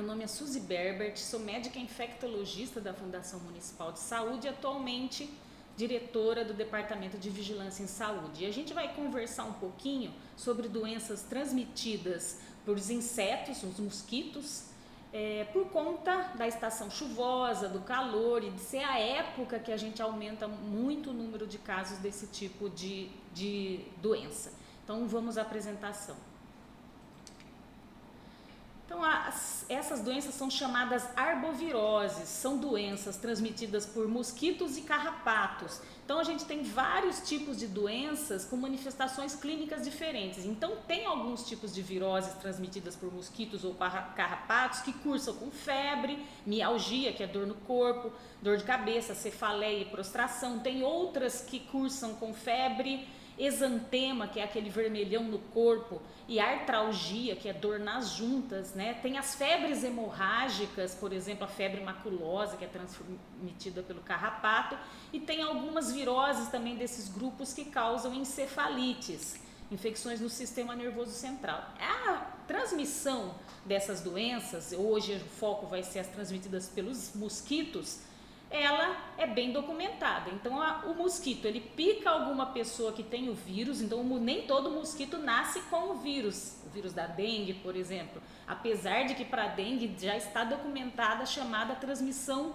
nome é Suzy Berbert, sou médica infectologista da Fundação Municipal de Saúde e atualmente diretora do Departamento de Vigilância em Saúde. E a gente vai conversar um pouquinho sobre doenças transmitidas por insetos, os mosquitos, por conta da estação chuvosa, do calor e de ser a época que a gente aumenta muito o número de casos desse tipo de doença. Então vamos à apresentação. Então, essas doenças são chamadas arboviroses, são doenças transmitidas por mosquitos e carrapatos. Então, a gente tem vários tipos de doenças com manifestações clínicas diferentes. Então, tem alguns tipos de viroses transmitidas por mosquitos ou carrapatos que cursam com febre, mialgia, que é dor no corpo, dor de cabeça, cefaleia e prostração. Tem outras que cursam com febre, exantema, que é aquele vermelhão no corpo, e artralgia, que é dor nas juntas, né? Tem as febres hemorrágicas, por exemplo, a febre maculosa, que é transmitida pelo carrapato, e tem algumas viroses também desses grupos que causam encefalites, infecções no sistema nervoso central. A transmissão dessas doenças, hoje o foco vai ser as transmitidas pelos mosquitos, ela é bem documentada. Então o mosquito, ele pica alguma pessoa que tem o vírus, então nem todo mosquito nasce com o vírus da dengue, por exemplo, apesar de que para a dengue já está documentada a chamada transmissão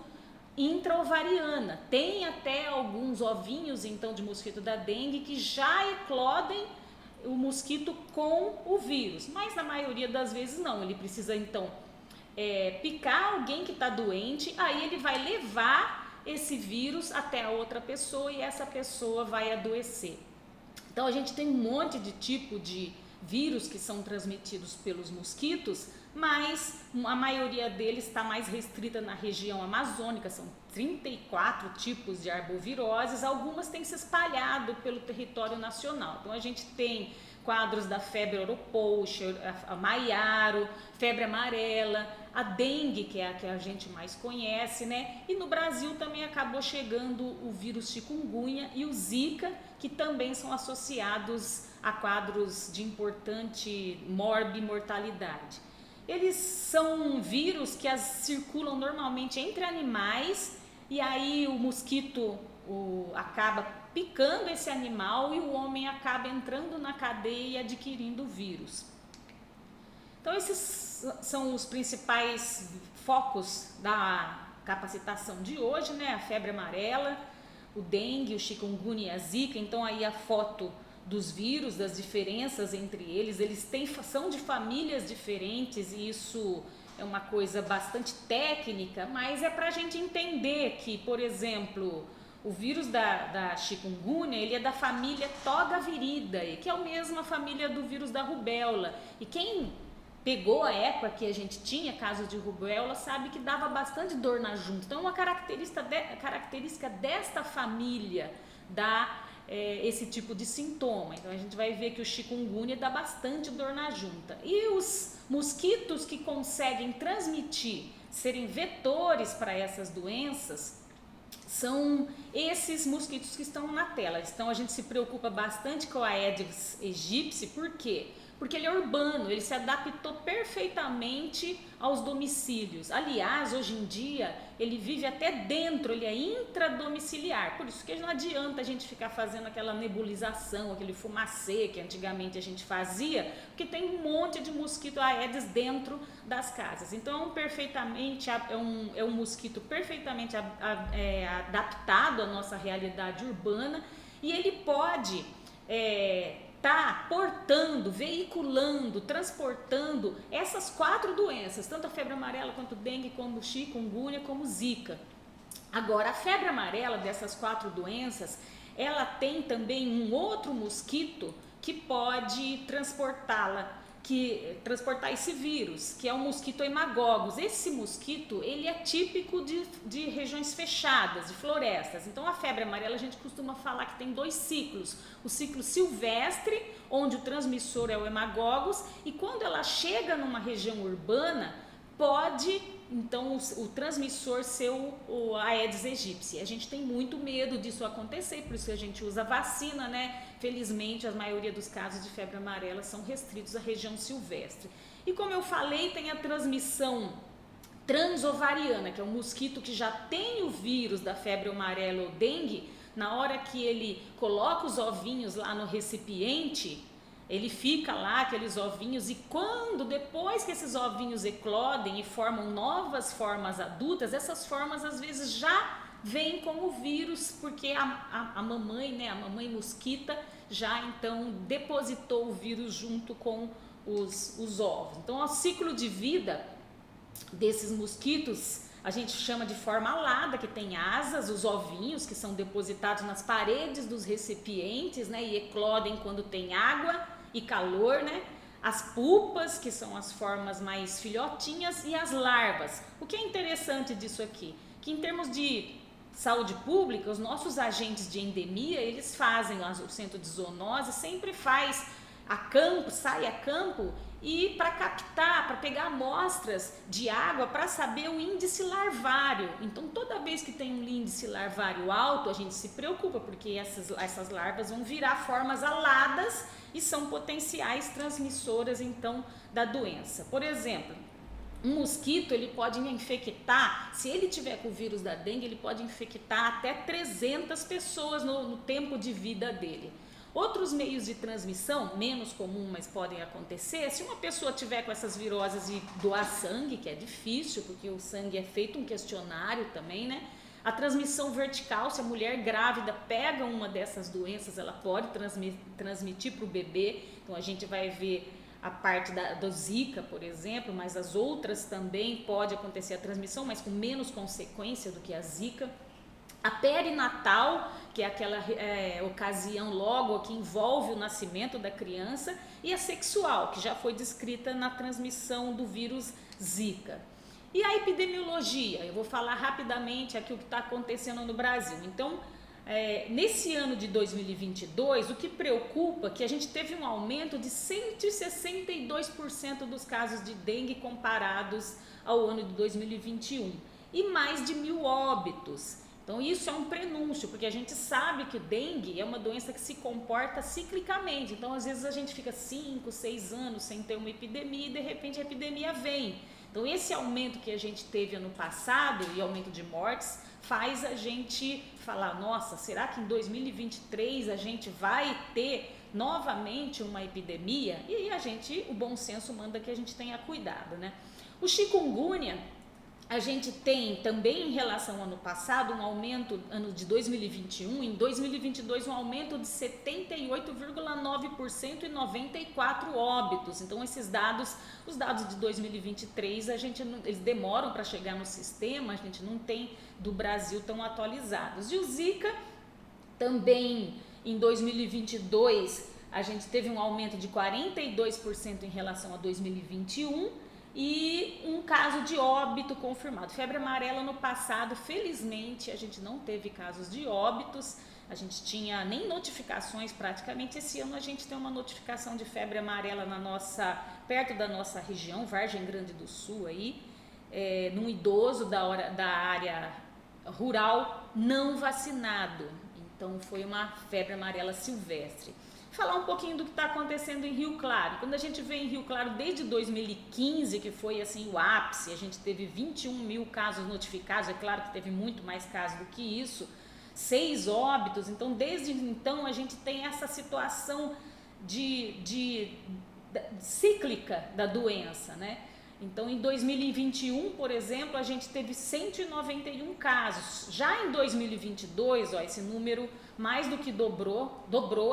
intra-ovariana. Tem até alguns ovinhos então de mosquito da dengue que já eclodem o mosquito com o vírus, mas na maioria das vezes não, ele precisa então picar alguém que está doente, aí ele vai levar esse vírus até a outra pessoa e essa pessoa vai adoecer. Então a gente tem um monte de tipo de vírus que são transmitidos pelos mosquitos, mas a maioria deles está mais restrita na região amazônica, são 34 tipos de arboviroses, algumas têm se espalhado pelo território nacional. Então a gente tem quadros da febre oropouxa, a maiaro, febre amarela, a dengue, que é a que a gente mais conhece, né? E no Brasil também acabou chegando o vírus chikungunya e o zika, que também são associados a quadros de importante morbimortalidade. Eles são vírus que circulam normalmente entre animais e aí o mosquito acaba picando esse animal e o homem acaba entrando na cadeia e adquirindo o vírus. Então esses são os principais focos da capacitação de hoje, né? A febre amarela, o dengue, o chikungunya e a zika. Então aí a foto dos vírus, das diferenças entre eles são de famílias diferentes e isso é uma coisa bastante técnica, mas é para a gente entender que, por exemplo, o vírus da chikungunya, ele é da família Togaviridae, que é a mesma família do vírus da rubéola. E quem pegou a época que a gente tinha casos de rubéola sabe que dava bastante dor na junta. Então, uma característica desta família dá esse tipo de sintoma. Então, a gente vai ver que o chikungunya dá bastante dor na junta. E os mosquitos que conseguem transmitir, serem vetores para essas doenças, são esses mosquitos que estão na tela. Então a gente se preocupa bastante com a Aedes aegypti, por quê? Porque ele é urbano, ele se adaptou perfeitamente aos domicílios. Aliás, hoje em dia, ele vive até dentro, ele é intradomiciliar. Por isso que não adianta a gente ficar fazendo aquela nebulização, aquele fumacê que antigamente a gente fazia, porque tem um monte de mosquito Aedes dentro das casas. Então, é um mosquito perfeitamente adaptado à nossa realidade urbana e ele pode tá portando, veiculando, transportando essas 4 doenças, tanto a febre amarela quanto o dengue, como o chikungunya, como o zika. Agora, a febre amarela dessas 4 doenças, ela tem também um outro mosquito que pode transportar esse vírus, que é o mosquito hemagogos. Esse mosquito, ele é típico de regiões fechadas, de florestas. Então, a febre amarela, a gente costuma falar que tem 2 ciclos. O ciclo silvestre, onde o transmissor é o hemagogos, e quando ela chega numa região urbana, pode, então, o transmissor ser o Aedes aegypti. A gente tem muito medo disso acontecer, por isso que a gente usa vacina, né? Felizmente, a maioria dos casos de febre amarela são restritos à região silvestre. E como eu falei, tem a transmissão transovariana, que é um mosquito que já tem o vírus da febre amarela ou dengue. Na hora que ele coloca os ovinhos lá no recipiente, ele fica lá, aqueles ovinhos, e depois que esses ovinhos eclodem e formam novas formas adultas, essas formas às vezes já vêm com o vírus, porque a mamãe, né, a mamãe mosquita, já então depositou o vírus junto com os ovos. Então, o ciclo de vida desses mosquitos a gente chama de forma alada, que tem asas, os ovinhos que são depositados nas paredes dos recipientes, né, e eclodem quando tem água e calor, né? As pupas, que são as formas mais filhotinhas, e as larvas. O que é interessante disso aqui? Que em termos de saúde pública, os nossos agentes de endemia, eles fazem, o centro de zoonose sempre faz sai a campo e para captar, para pegar amostras de água para saber o índice larvário. Então, toda vez que tem um índice larvário alto, a gente se preocupa, porque essas larvas vão virar formas aladas e são potenciais transmissoras, então, da doença. Por exemplo, um mosquito, ele pode infectar, se ele tiver com o vírus da dengue, ele pode infectar até 300 pessoas no tempo de vida dele. Outros meios de transmissão, menos comum, mas podem acontecer, se uma pessoa tiver com essas viroses e doar sangue, que é difícil, porque o sangue é feito um questionário também, né? A transmissão vertical, se a mulher grávida pega uma dessas doenças, ela pode transmitir para o bebê. Então, a gente vai ver a parte do Zika, por exemplo, mas as outras também pode acontecer a transmissão, mas com menos consequência do que a Zika. A perinatal, que é aquela ocasião logo que envolve o nascimento da criança, e a sexual, que já foi descrita na transmissão do vírus Zika. E a epidemiologia, eu vou falar rapidamente aqui o que está acontecendo no Brasil. Então, nesse ano de 2022, o que preocupa é que a gente teve um aumento de 162% dos casos de dengue comparados ao ano de 2021 e mais de 1.000 óbitos. Então, isso é um prenúncio, porque a gente sabe que dengue é uma doença que se comporta ciclicamente. Então, às vezes a gente fica 5, 6 anos sem ter uma epidemia e de repente a epidemia vem. Então, esse aumento que a gente teve ano passado e aumento de mortes faz a gente falar, nossa, será que em 2023 a gente vai ter novamente uma epidemia? E aí o bom senso manda que a gente tenha cuidado, né? O chikungunya, a gente tem também em relação ao ano passado um aumento, ano de 2021, em 2022 um aumento de 78,9% e 94 óbitos. Então esses dados, os dados de 2023, eles demoram para chegar no sistema, a gente não tem do Brasil tão atualizados. E o Zika, também em 2022, a gente teve um aumento de 42% em relação a 2021, e um caso de óbito confirmado. Febre amarela no passado, felizmente, a gente não teve casos de óbitos, a gente tinha nem notificações praticamente. Esse ano a gente tem uma notificação de febre amarela perto da nossa região, Vargem Grande do Sul, num idoso da área rural não vacinado. Então foi uma febre amarela silvestre. Falar um pouquinho do que está acontecendo em Rio Claro. Quando a gente vê em Rio Claro desde 2015, que foi assim o ápice, a gente teve 21.000 casos notificados, é claro que teve muito mais casos do que isso, 6 óbitos. Então desde então a gente tem essa situação cíclica da doença, né? Então em 2021, por exemplo, a gente teve 191 casos. Já em 2022, esse número mais do que dobrou,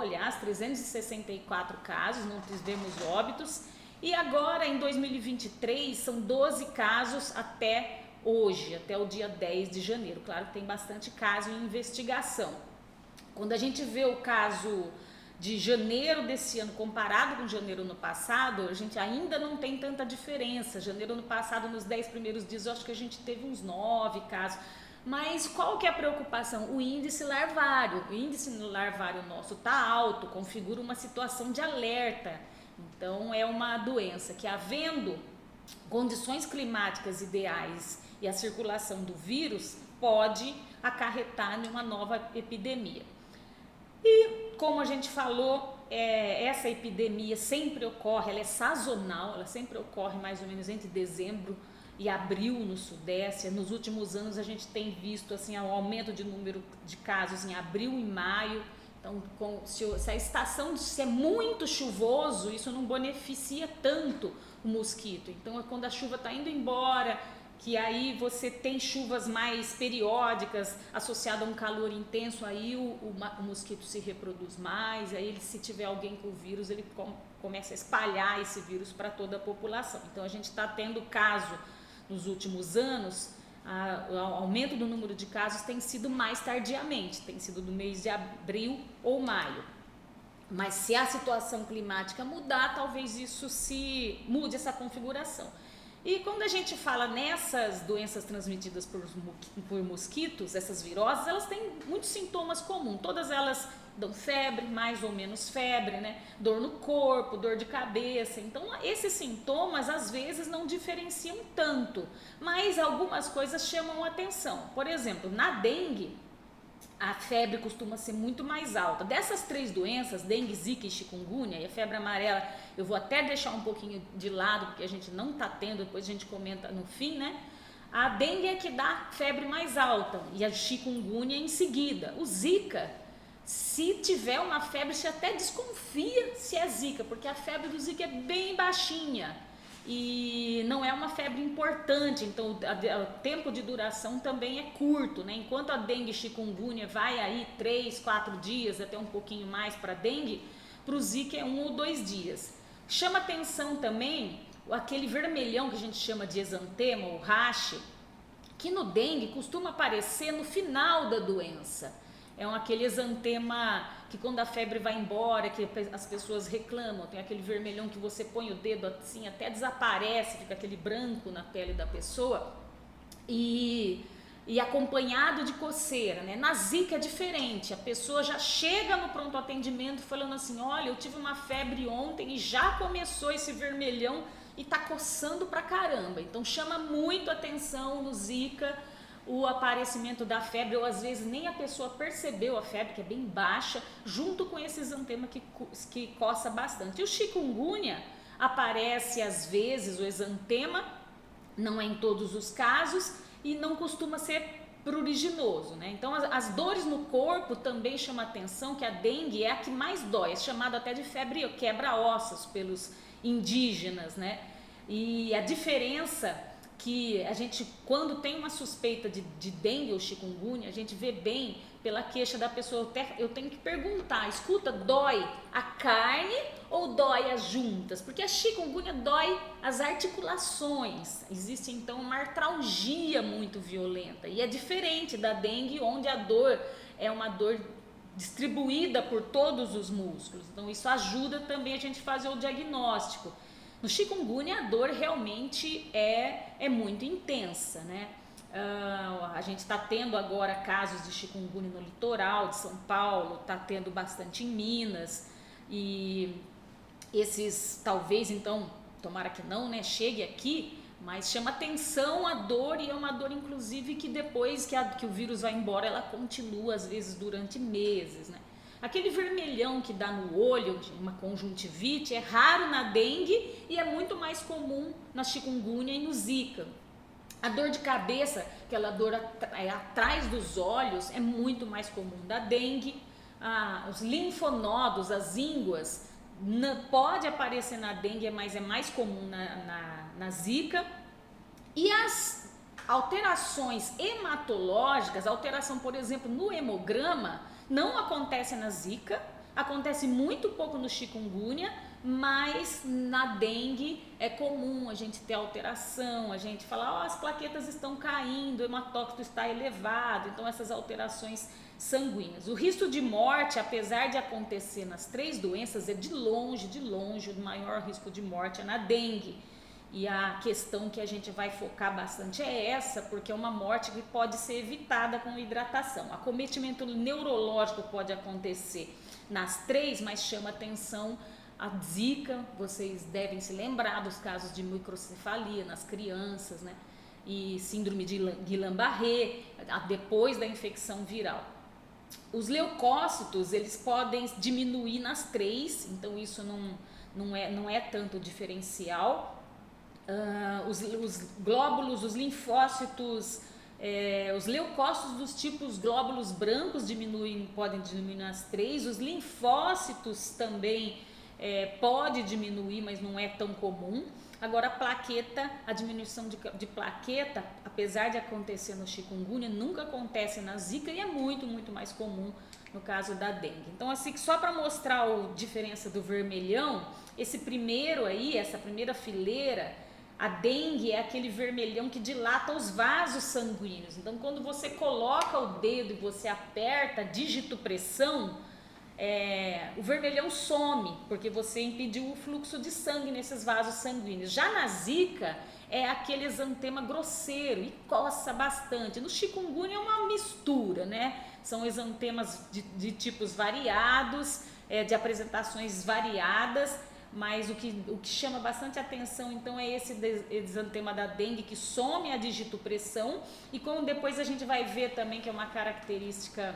aliás, 364 casos, não tivemos óbitos. E agora em 2023 são 12 casos até hoje, até o dia 10 de janeiro. Claro que tem bastante caso em investigação. Quando a gente vê o caso de janeiro desse ano comparado com janeiro no passado, a gente ainda não tem tanta diferença. Janeiro no passado, nos 10 primeiros dias, eu acho que a gente teve uns 9 casos. Mas qual que é a preocupação? O índice larvário. O índice larvário nosso está alto, configura uma situação de alerta. Então, é uma doença que, havendo condições climáticas ideais e a circulação do vírus, pode acarretar em uma nova epidemia. E, como a gente falou, essa epidemia sempre ocorre, ela é sazonal, ela sempre ocorre mais ou menos entre dezembro e abril no Sudeste. Nos últimos anos a gente tem visto assim um aumento de número de casos em abril e maio. Então, se a estação se é muito chuvoso, isso não beneficia tanto o mosquito. Então, é quando a chuva está indo embora, que aí você tem chuvas mais periódicas associadas a um calor intenso, aí o mosquito se reproduz mais, aí se tiver alguém com o vírus, ele começa a espalhar esse vírus para toda a população. Então, a gente está tendo caso nos últimos anos, o aumento do número de casos tem sido mais tardiamente, tem sido no mês de abril ou maio. Mas se a situação climática mudar, talvez isso se mude, essa configuração. E quando a gente fala nessas doenças transmitidas por mosquitos, essas viroses, elas têm muitos sintomas comuns. Todas elas dão febre, mais ou menos febre, né? Dor no corpo, dor de cabeça. Então, esses sintomas às vezes não diferenciam tanto, mas algumas coisas chamam a atenção. Por exemplo, na dengue, a febre costuma ser muito mais alta. Dessas três doenças, dengue, zika e chikungunya, e a febre amarela eu vou até deixar um pouquinho de lado, porque a gente não está tendo, depois a gente comenta no fim, né? A dengue é que dá febre mais alta e a chikungunya em seguida. O zika, se tiver uma febre, você até desconfia se é zika, porque a febre do zika é bem baixinha e não é uma febre importante, então o tempo de duração também é curto, né? Enquanto a dengue e chikungunya vai aí 3, 4 dias, até um pouquinho mais para dengue, para o zika é 1 ou 2 dias. Chama atenção também aquele vermelhão que a gente chama de exantema ou rache, que no dengue costuma aparecer no final da doença. É aquele exantema que quando a febre vai embora, que as pessoas reclamam, tem aquele vermelhão que você põe o dedo assim, até desaparece, fica aquele branco na pele da pessoa, e acompanhado de coceira, né? Na zika é diferente, a pessoa já chega no pronto atendimento falando assim, olha, eu tive uma febre ontem e já começou esse vermelhão e tá coçando pra caramba. Então chama muito atenção no zika o aparecimento da febre, ou às vezes nem a pessoa percebeu a febre, que é bem baixa, junto com esse exantema que coça bastante. E o chikungunya aparece às vezes, o exantema, não é em todos os casos, e não costuma ser pruriginoso, né? Então as dores no corpo também chamam a atenção, que a dengue é a que mais dói, é chamada até de febre quebra-ossos pelos indígenas, né? E a diferença que a gente, quando tem uma suspeita de dengue ou chikungunya, a gente vê bem pela queixa da pessoa. Eu tenho que perguntar, escuta, dói a carne ou dói as juntas? Porque a chikungunya dói as articulações. Existe então uma artralgia muito violenta e é diferente da dengue, onde a dor é uma dor distribuída por todos os músculos. Então isso ajuda também a gente a fazer o diagnóstico. No chikungunya a dor realmente é muito intensa, né? A gente está tendo agora casos de chikungunya no litoral de São Paulo, está tendo bastante em Minas, e esses talvez então, tomara que não, né, chegue aqui, mas chama atenção a dor, e é uma dor inclusive que depois que o vírus vai embora, ela continua às vezes durante meses, né? Aquele vermelhão que dá no olho, uma conjuntivite, é raro na dengue e é muito mais comum na chikungunya e no zika. A dor de cabeça, aquela dor atrás dos olhos, é muito mais comum da dengue. Os linfonodos, as ínguas, pode aparecer na dengue, mas é mais comum na zika. E as alterações hematológicas, alteração, por exemplo, no hemograma, não acontece na zika, acontece muito pouco no chikungunya, mas na dengue é comum a gente ter alteração, a gente falar, as plaquetas estão caindo, o hematócrito está elevado, então essas alterações sanguíneas. O risco de morte, apesar de acontecer nas três doenças, é de longe, o maior risco de morte é na dengue. E a questão que a gente vai focar bastante é essa, porque é uma morte que pode ser evitada com hidratação. Acometimento neurológico pode acontecer nas três, mas chama atenção a zika, vocês devem se lembrar dos casos de microcefalia nas crianças, né? E síndrome de Guillain-Barré, depois da infecção viral. Os leucócitos, eles podem diminuir nas três, então isso não é tanto diferencial. os glóbulos, os linfócitos, os leucócitos dos tipos glóbulos brancos podem diminuir nas 3, os linfócitos também pode diminuir, mas não é tão comum. Agora a plaqueta, a diminuição de plaqueta, apesar de acontecer no chikungunya, nunca acontece na zika e é muito, muito mais comum no caso da dengue. Então, assim, só para mostrar a diferença do vermelhão, essa primeira fileira, a dengue é aquele vermelhão que dilata os vasos sanguíneos. Então, quando você coloca o dedo e você aperta, dígito pressão, o vermelhão some, porque você impediu o fluxo de sangue nesses vasos sanguíneos. Já na zika, é aquele exantema grosseiro e coça bastante. No chikungunya é uma mistura, né? São exantemas de tipos variados, de apresentações variadas, mas o que chama bastante atenção então é esse exantema da dengue que some a digitopressão, e como depois a gente vai ver também que é uma característica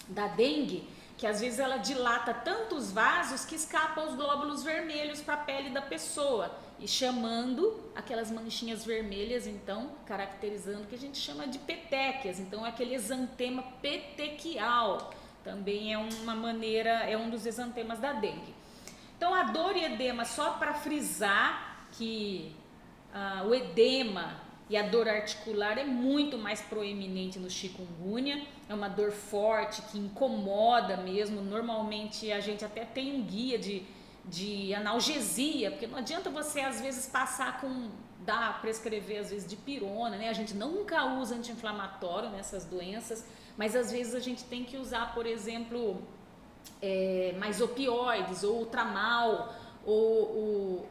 da dengue, que às vezes ela dilata tantos vasos que escapam os glóbulos vermelhos para a pele da pessoa e chamando aquelas manchinhas vermelhas, então caracterizando o que a gente chama de petequias. Então é aquele exantema petequial, também é uma maneira, é um dos exantemas da dengue. Então a dor e edema, só para frisar que o edema e a dor articular é muito mais proeminente no chikungunya, é uma dor forte que incomoda mesmo. Normalmente a gente até tem um guia de analgesia, porque não adianta você às vezes prescrever às vezes dipirona, né? A gente nunca usa anti-inflamatório nessas doenças, mas às vezes a gente tem que usar, por exemplo, mais opioides, ou o tramal, ou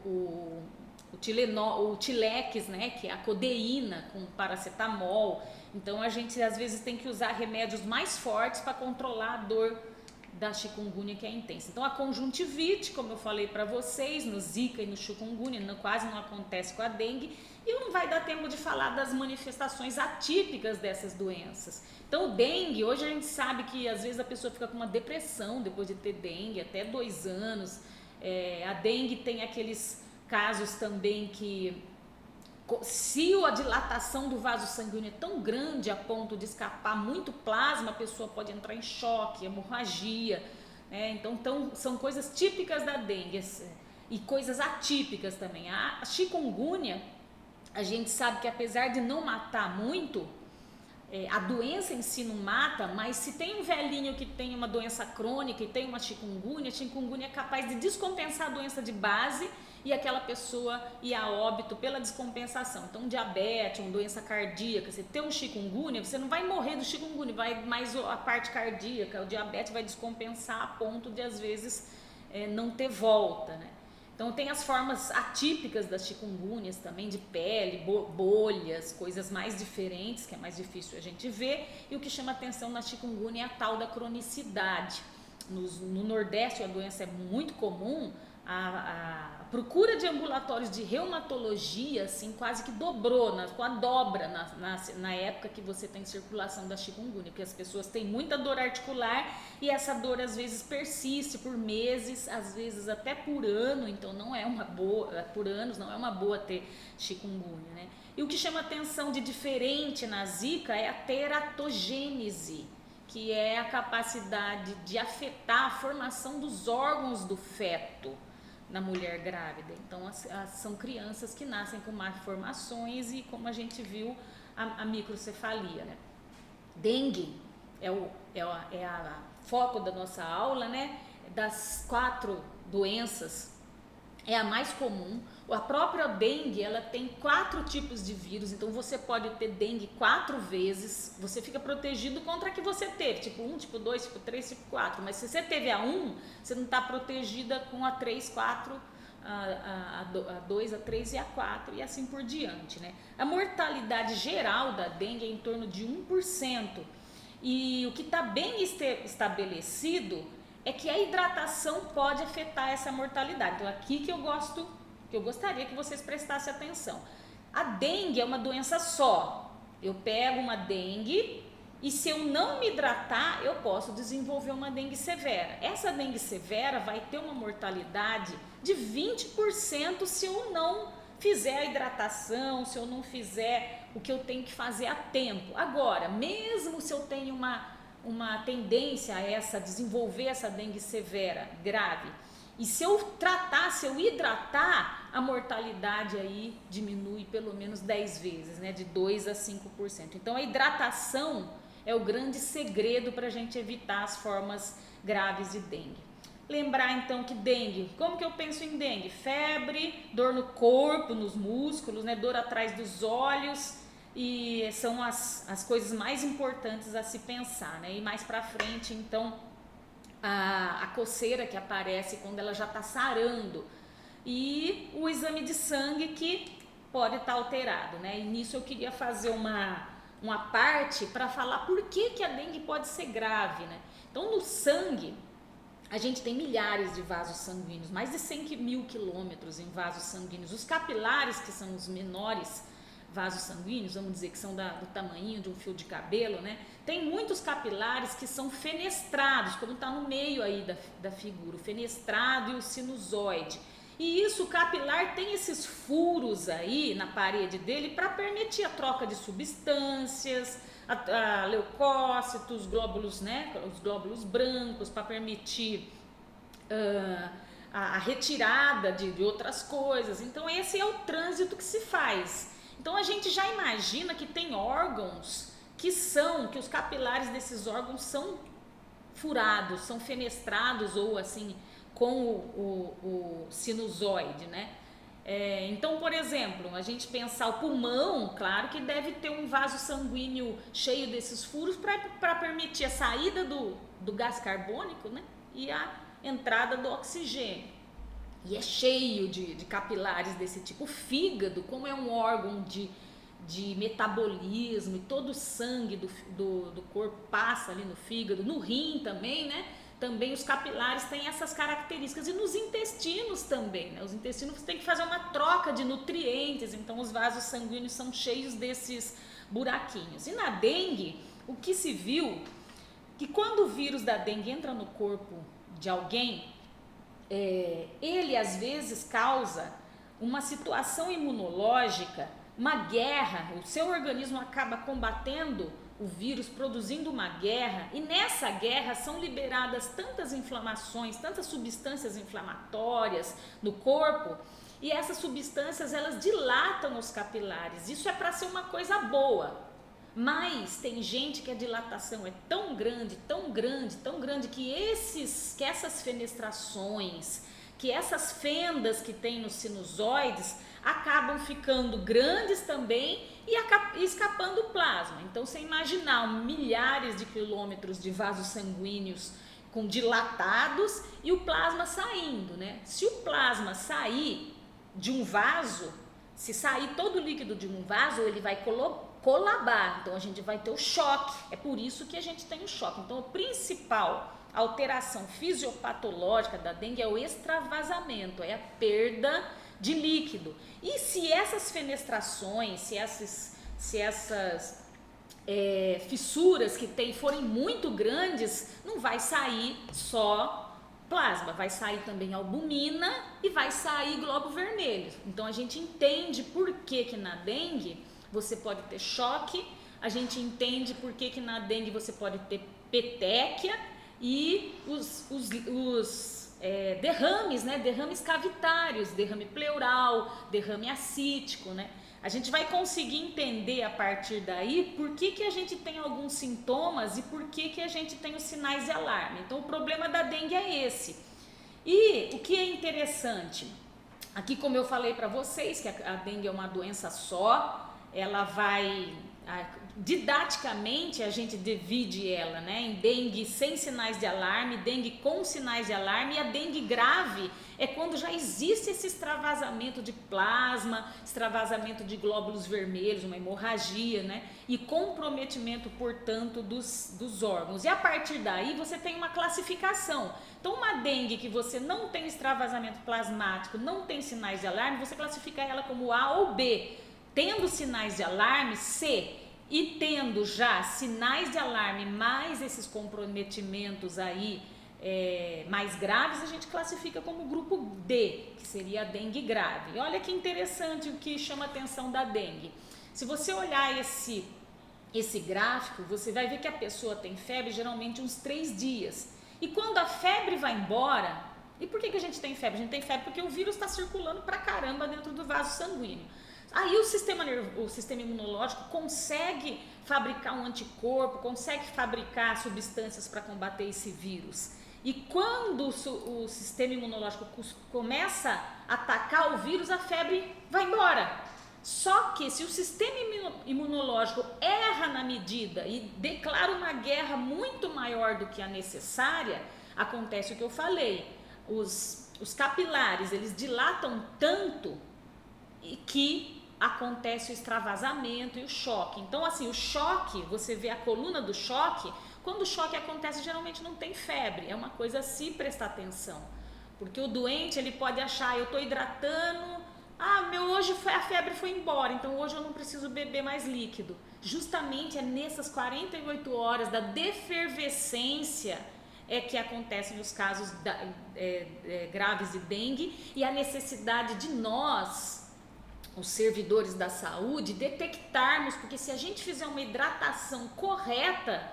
o Tilex, né, que é a codeína com paracetamol. Então a gente às vezes tem que usar remédios mais fortes para controlar a dor da chikungunya, que é intensa. Então a conjuntivite, como eu falei para vocês, no zika e no chikungunya quase não acontece com a dengue, e não vai dar tempo de falar das manifestações atípicas dessas doenças. Então o dengue, hoje a gente sabe que às vezes a pessoa fica com uma depressão depois de ter dengue, até 2 anos. A dengue tem aqueles casos também que, se a dilatação do vaso sanguíneo é tão grande a ponto de escapar muito plasma, a pessoa pode entrar em choque, hemorragia, né? Então são coisas típicas da dengue e coisas atípicas também. A chikungunya, a gente sabe que apesar de não matar muito, a doença em si não mata, mas se tem um velhinho que tem uma doença crônica e tem uma chikungunya, a chikungunya é capaz de descompensar a doença de base e aquela pessoa ir a óbito pela descompensação. Então, diabetes, uma doença cardíaca, você tem um chikungunya, você não vai morrer do chikungunya, vai mais a parte cardíaca, o diabetes vai descompensar a ponto de, às vezes, não ter volta, né? Então, tem as formas atípicas das chikungunhas também, de pele, bolhas, coisas mais diferentes, que é mais difícil a gente ver. E o que chama atenção na chikungunya é a tal da cronicidade. No Nordeste, a doença é muito comum. A procura de ambulatórios de reumatologia, assim, quase que dobrou, com a dobra na época que você tem circulação da chikungunya, porque as pessoas têm muita dor articular e essa dor às vezes persiste por meses, às vezes até por ano, então não é uma boa, por anos não é uma boa ter chikungunya, né? E o que chama atenção de diferente na zika é a teratogênese, que é a capacidade de afetar a formação dos órgãos do feto na mulher grávida. Então são crianças que nascem com malformações e, como a gente viu, a microcefalia, né? Dengue é a foco da nossa aula, né? Das 4 doenças é a mais comum. A própria dengue, ela tem 4 tipos de vírus, então você pode ter dengue 4 vezes, você fica protegido contra a que você teve, tipo 1, tipo 2, tipo 3, tipo 4, mas se você teve a 1, você não está protegida com a 3, 4, a 2, a 3 e a 4 e assim por diante, né? A mortalidade geral da dengue é em torno de 1%, e o que está bem estabelecido é que a hidratação pode afetar essa mortalidade. Então aqui que eu gostaria que vocês prestassem atenção. A dengue é uma doença só. Eu pego uma dengue e, se eu não me hidratar, eu posso desenvolver uma dengue severa. Essa dengue severa vai ter uma mortalidade de 20% se eu não fizer a hidratação, se eu não fizer o que eu tenho que fazer a tempo. Agora, mesmo se eu tenho uma tendência a desenvolver essa dengue severa, grave, e se eu tratar, se eu hidratar, a mortalidade aí diminui pelo menos 10 vezes, né, de 2 a 5%. Então a hidratação é o grande segredo para a gente evitar as formas graves de dengue. Lembrar então que dengue, como que eu penso em dengue? Febre, dor no corpo, nos músculos, né, dor atrás dos olhos, e são as coisas mais importantes a se pensar, né? E mais para frente, então, a coceira que aparece quando ela já está sarando, e o exame de sangue que pode estar alterado, né? E nisso eu queria fazer uma parte para falar por que a dengue pode ser grave, né? Então, no sangue, a gente tem milhares de vasos sanguíneos, mais de 100 mil quilômetros em vasos sanguíneos. Os capilares, que são os menores vasos sanguíneos, vamos dizer que são do tamanho de um fio de cabelo, né? Tem muitos capilares que são fenestrados, como está no meio aí da figura, o fenestrado e o sinusoide. E isso, o capilar tem esses furos aí na parede dele para permitir a troca de substâncias, a leucócitos, os glóbulos, né? Os glóbulos brancos, para permitir a retirada de outras coisas. Então esse é o trânsito que se faz. Então a gente já imagina que tem órgãos que os capilares desses órgãos são furados, são fenestrados ou assim com o sinusoide, né? Então, por exemplo, a gente pensar o pulmão, claro que deve ter um vaso sanguíneo cheio desses furos para permitir a saída do gás carbônico, né? E a entrada do oxigênio. E é cheio de capilares desse tipo. O fígado, como é um órgão de metabolismo, e todo o sangue do corpo passa ali no fígado, no rim também, né? Também os capilares têm essas características, e nos intestinos também, né? Os intestinos têm que fazer uma troca de nutrientes, então os vasos sanguíneos são cheios desses buraquinhos. E na dengue, o que se viu, que quando o vírus da dengue entra no corpo de alguém, ele às vezes causa uma situação imunológica, uma guerra, o seu organismo acaba combatendo o vírus, produzindo uma guerra, e nessa guerra são liberadas tantas inflamações, tantas substâncias inflamatórias no corpo, e essas substâncias elas dilatam os capilares. Isso é para ser uma coisa boa, mas tem gente que a dilatação é tão grande, tão grande, tão grande, que essas fenestrações, que essas fendas que tem nos sinusoides acabam ficando grandes também e escapando o plasma. Então, você imaginar milhares de quilômetros de vasos sanguíneos dilatados e o plasma saindo, né? Se o plasma sair de um vaso, se sair todo o líquido de um vaso, ele vai colabar, então a gente vai ter o choque. É por isso que a gente tem o choque. Então, a principal alteração fisiopatológica da dengue é o extravasamento, é a perda de líquido. E se essas fenestrações, se essas fissuras que tem forem muito grandes, não vai sair só plasma, vai sair também albumina e vai sair glóbulo vermelho. Então a gente entende por que na dengue você pode ter choque, a gente entende por que na dengue você pode ter petequia e os derrames, né? Derrames cavitários, derrame pleural, derrame acítico, né? A gente vai conseguir entender a partir daí por que a gente tem alguns sintomas e por que a gente tem os sinais de alarme. Então o problema da dengue é esse. E o que é interessante, aqui como eu falei para vocês, que a dengue é uma doença só, ela vai... Didaticamente a gente divide ela, né, em dengue sem sinais de alarme, dengue com sinais de alarme, e a dengue grave é quando já existe esse extravasamento de plasma, extravasamento de glóbulos vermelhos, uma hemorragia, né, e comprometimento, portanto, dos órgãos. E a partir daí você tem uma classificação. Então uma dengue que você não tem extravasamento plasmático, não tem sinais de alarme, você classifica ela como A ou B. Tendo sinais de alarme, C. E tendo já sinais de alarme mais esses comprometimentos aí mais graves, a gente classifica como grupo D, que seria a dengue grave. E olha que interessante o que chama a atenção da dengue. Se você olhar esse gráfico, você vai ver que a pessoa tem febre geralmente uns 3 dias. E quando a febre vai embora, e por que a gente tem febre? A gente tem febre porque o vírus está circulando pra caramba dentro do vaso sanguíneo. Aí o sistema imunológico consegue fabricar um anticorpo, consegue fabricar substâncias para combater esse vírus. E quando o sistema imunológico começa a atacar o vírus, a febre vai embora. Só que se o sistema imunológico erra na medida e declara uma guerra muito maior do que a necessária, acontece o que eu falei. Os capilares, eles dilatam tanto que acontece o extravasamento e o choque. Então, assim, o choque, você vê a coluna do choque, quando o choque acontece, geralmente não tem febre. É uma coisa a se prestar atenção. Porque o doente, ele pode achar, eu estou hidratando, hoje a febre foi embora, então hoje eu não preciso beber mais líquido. Justamente é nessas 48 horas da defervescência que acontecem os casos graves de dengue e a necessidade de nós, os servidores da saúde, detectarmos, porque se a gente fizer uma hidratação correta,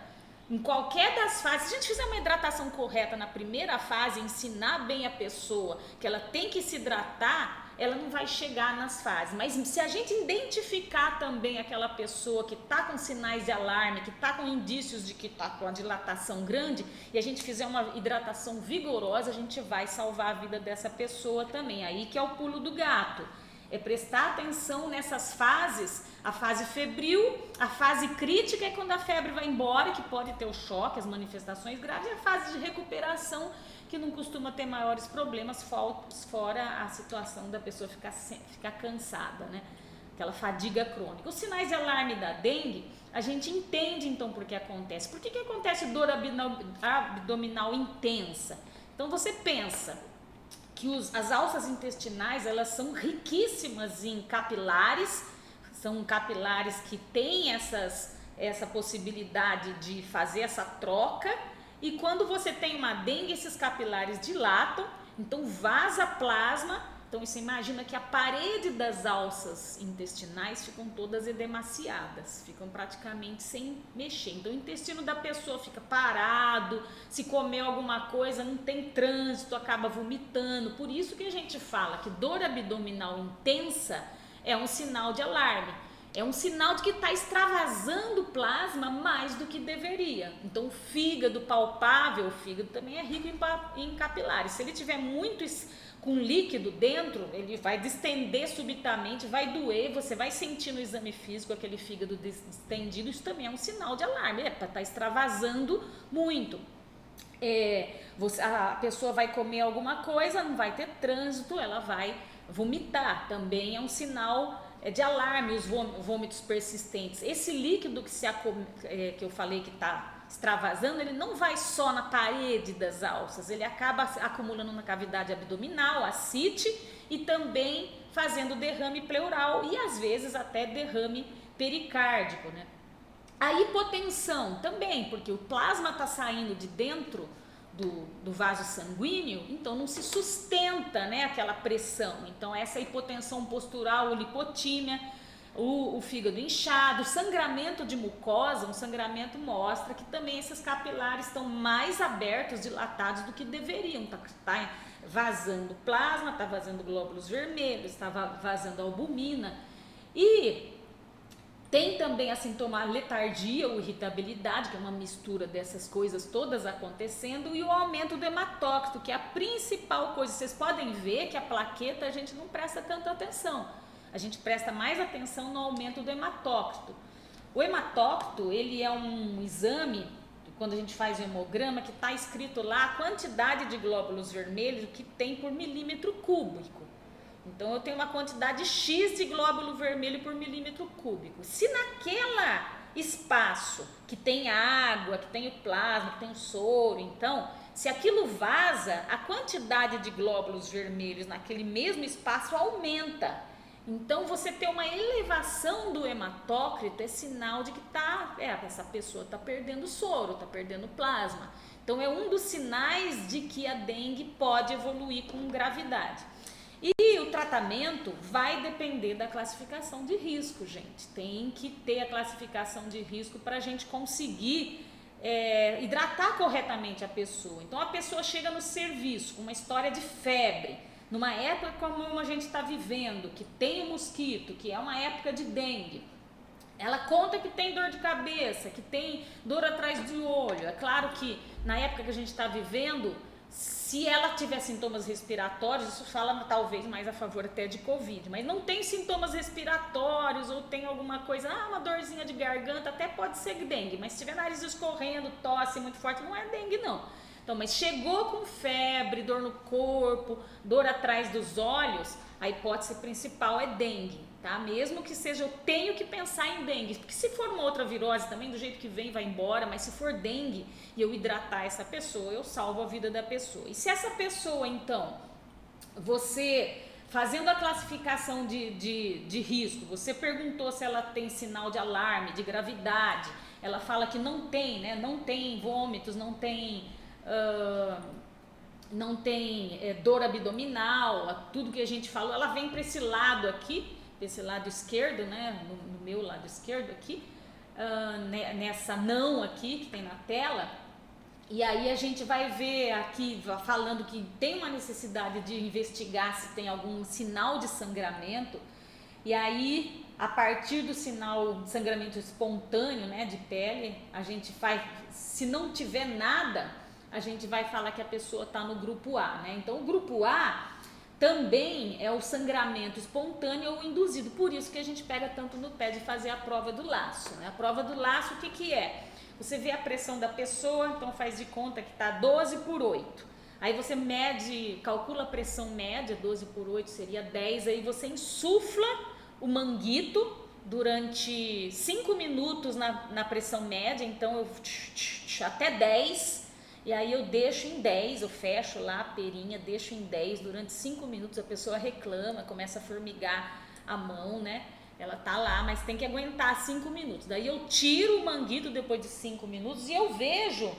em qualquer das fases, se a gente fizer uma hidratação correta na primeira fase, ensinar bem a pessoa que ela tem que se hidratar, ela não vai chegar nas fases. Mas se a gente identificar também aquela pessoa que está com sinais de alarme, que está com indícios de que está com a dilatação grande, e a gente fizer uma hidratação vigorosa, a gente vai salvar a vida dessa pessoa também. Aí que é o pulo do gato. É prestar atenção nessas fases, a fase febril, a fase crítica é quando a febre vai embora, que pode ter o choque, as manifestações graves, e a fase de recuperação, que não costuma ter maiores problemas, fora a situação da pessoa ficar cansada, né? Aquela fadiga crônica. Os sinais de alarme da dengue, a gente entende então por que acontece. Por que acontece dor abdominal intensa? Então você pensa que as alças intestinais, elas são riquíssimas em capilares, são capilares que têm essa possibilidade de fazer essa troca, e quando você tem uma dengue, esses capilares dilatam, então vaza plasma. Então você imagina que a parede das alças intestinais ficam todas edemaciadas, ficam praticamente sem mexer. Então o intestino da pessoa fica parado, se comer alguma coisa não tem trânsito, acaba vomitando. Por isso que a gente fala que dor abdominal intensa é um sinal de alarme. É um sinal de que está extravasando plasma mais do que deveria. Então o fígado palpável, o fígado também é rico em capilares. Se ele tiver muito com líquido dentro, ele vai distender subitamente, vai doer, você vai sentir no exame físico aquele fígado distendido, isso também é um sinal de alarme, para estar extravasando muito. A pessoa vai comer alguma coisa, não vai ter trânsito, ela vai vomitar, também é um sinal de alarme, os vômitos persistentes. Esse líquido que eu falei que está extravasando, ele não vai só na parede das alças, ele acaba acumulando na cavidade abdominal, ascite, e também fazendo derrame pleural e às vezes até derrame pericárdico, né? A hipotensão também, porque o plasma está saindo de dentro do vaso sanguíneo, então não se sustenta, né, aquela pressão. Então essa hipotensão postural, lipotímia, o fígado inchado, sangramento de mucosa, um sangramento mostra que também esses capilares estão mais abertos, dilatados do que deveriam. Tá vazando plasma, tá vazando glóbulos vermelhos, tá vazando albumina. E tem também a sintoma letargia ou irritabilidade, que é uma mistura dessas coisas todas acontecendo, e o aumento do hematócrito, que é a principal coisa. Vocês podem ver que a plaqueta a gente não presta tanta atenção. A gente presta mais atenção no aumento do hematócrito. O hematócrito, ele é um exame, quando a gente faz o hemograma, que está escrito lá a quantidade de glóbulos vermelhos que tem por milímetro cúbico. Então eu tenho uma quantidade X de glóbulo vermelho por milímetro cúbico. Se naquele espaço que tem água, que tem o plasma, que tem o soro, então, se aquilo vaza, a quantidade de glóbulos vermelhos naquele mesmo espaço aumenta. Então você ter uma elevação do hematócrito é sinal de que essa pessoa está perdendo soro, está perdendo plasma. Então é um dos sinais de que a dengue pode evoluir com gravidade. E o tratamento vai depender da classificação de risco, gente. Tem que ter a classificação de risco para a gente conseguir hidratar corretamente a pessoa. Então a pessoa chega no serviço com uma história de febre, numa época como a gente está vivendo, que tem o mosquito, que é uma época de dengue. Ela conta que tem dor de cabeça, que tem dor atrás do olho. É claro que na época que a gente está vivendo, se ela tiver sintomas respiratórios, isso fala talvez mais a favor até de Covid, mas não tem sintomas respiratórios ou tem alguma coisa, uma dorzinha de garganta, até pode ser dengue, mas se tiver nariz escorrendo, tosse muito forte, não é dengue não. Então, mas chegou com febre, dor no corpo, dor atrás dos olhos, a hipótese principal é dengue, tá? Mesmo que seja, eu tenho que pensar em dengue, porque se for uma outra virose também, do jeito que vem, vai embora, mas se for dengue e eu hidratar essa pessoa, eu salvo a vida da pessoa. E se essa pessoa, então, você fazendo a classificação de risco, você perguntou se ela tem sinal de alarme, de gravidade, ela fala que não tem, né? Não tem vômitos, não tem dor abdominal, tudo que a gente falou, ela vem para esse lado aqui, desse lado esquerdo, né, no meu lado esquerdo aqui, nessa não aqui que tem na tela, e aí a gente vai ver aqui falando que tem uma necessidade de investigar se tem algum sinal de sangramento, e aí a partir do sinal de sangramento espontâneo, né, de pele, a gente vai, se não tiver nada, a gente vai falar que a pessoa está no grupo A, né? Então o grupo A também é o sangramento espontâneo ou induzido, por isso que a gente pega tanto no pé de fazer a prova do laço, né? A prova do laço, o que que é? Você vê a pressão da pessoa, então faz de conta que está 12/8, aí você mede, calcula a pressão média, 12/8 seria 10, aí você insufla o manguito durante 5 minutos na pressão média, então eu até 10, e aí eu deixo em 10, eu fecho lá a perinha, deixo em 10 durante 5 minutos, a pessoa reclama, começa a formigar a mão, né? Ela tá lá, mas tem que aguentar 5 minutos. Daí eu tiro o manguito depois de 5 minutos e eu vejo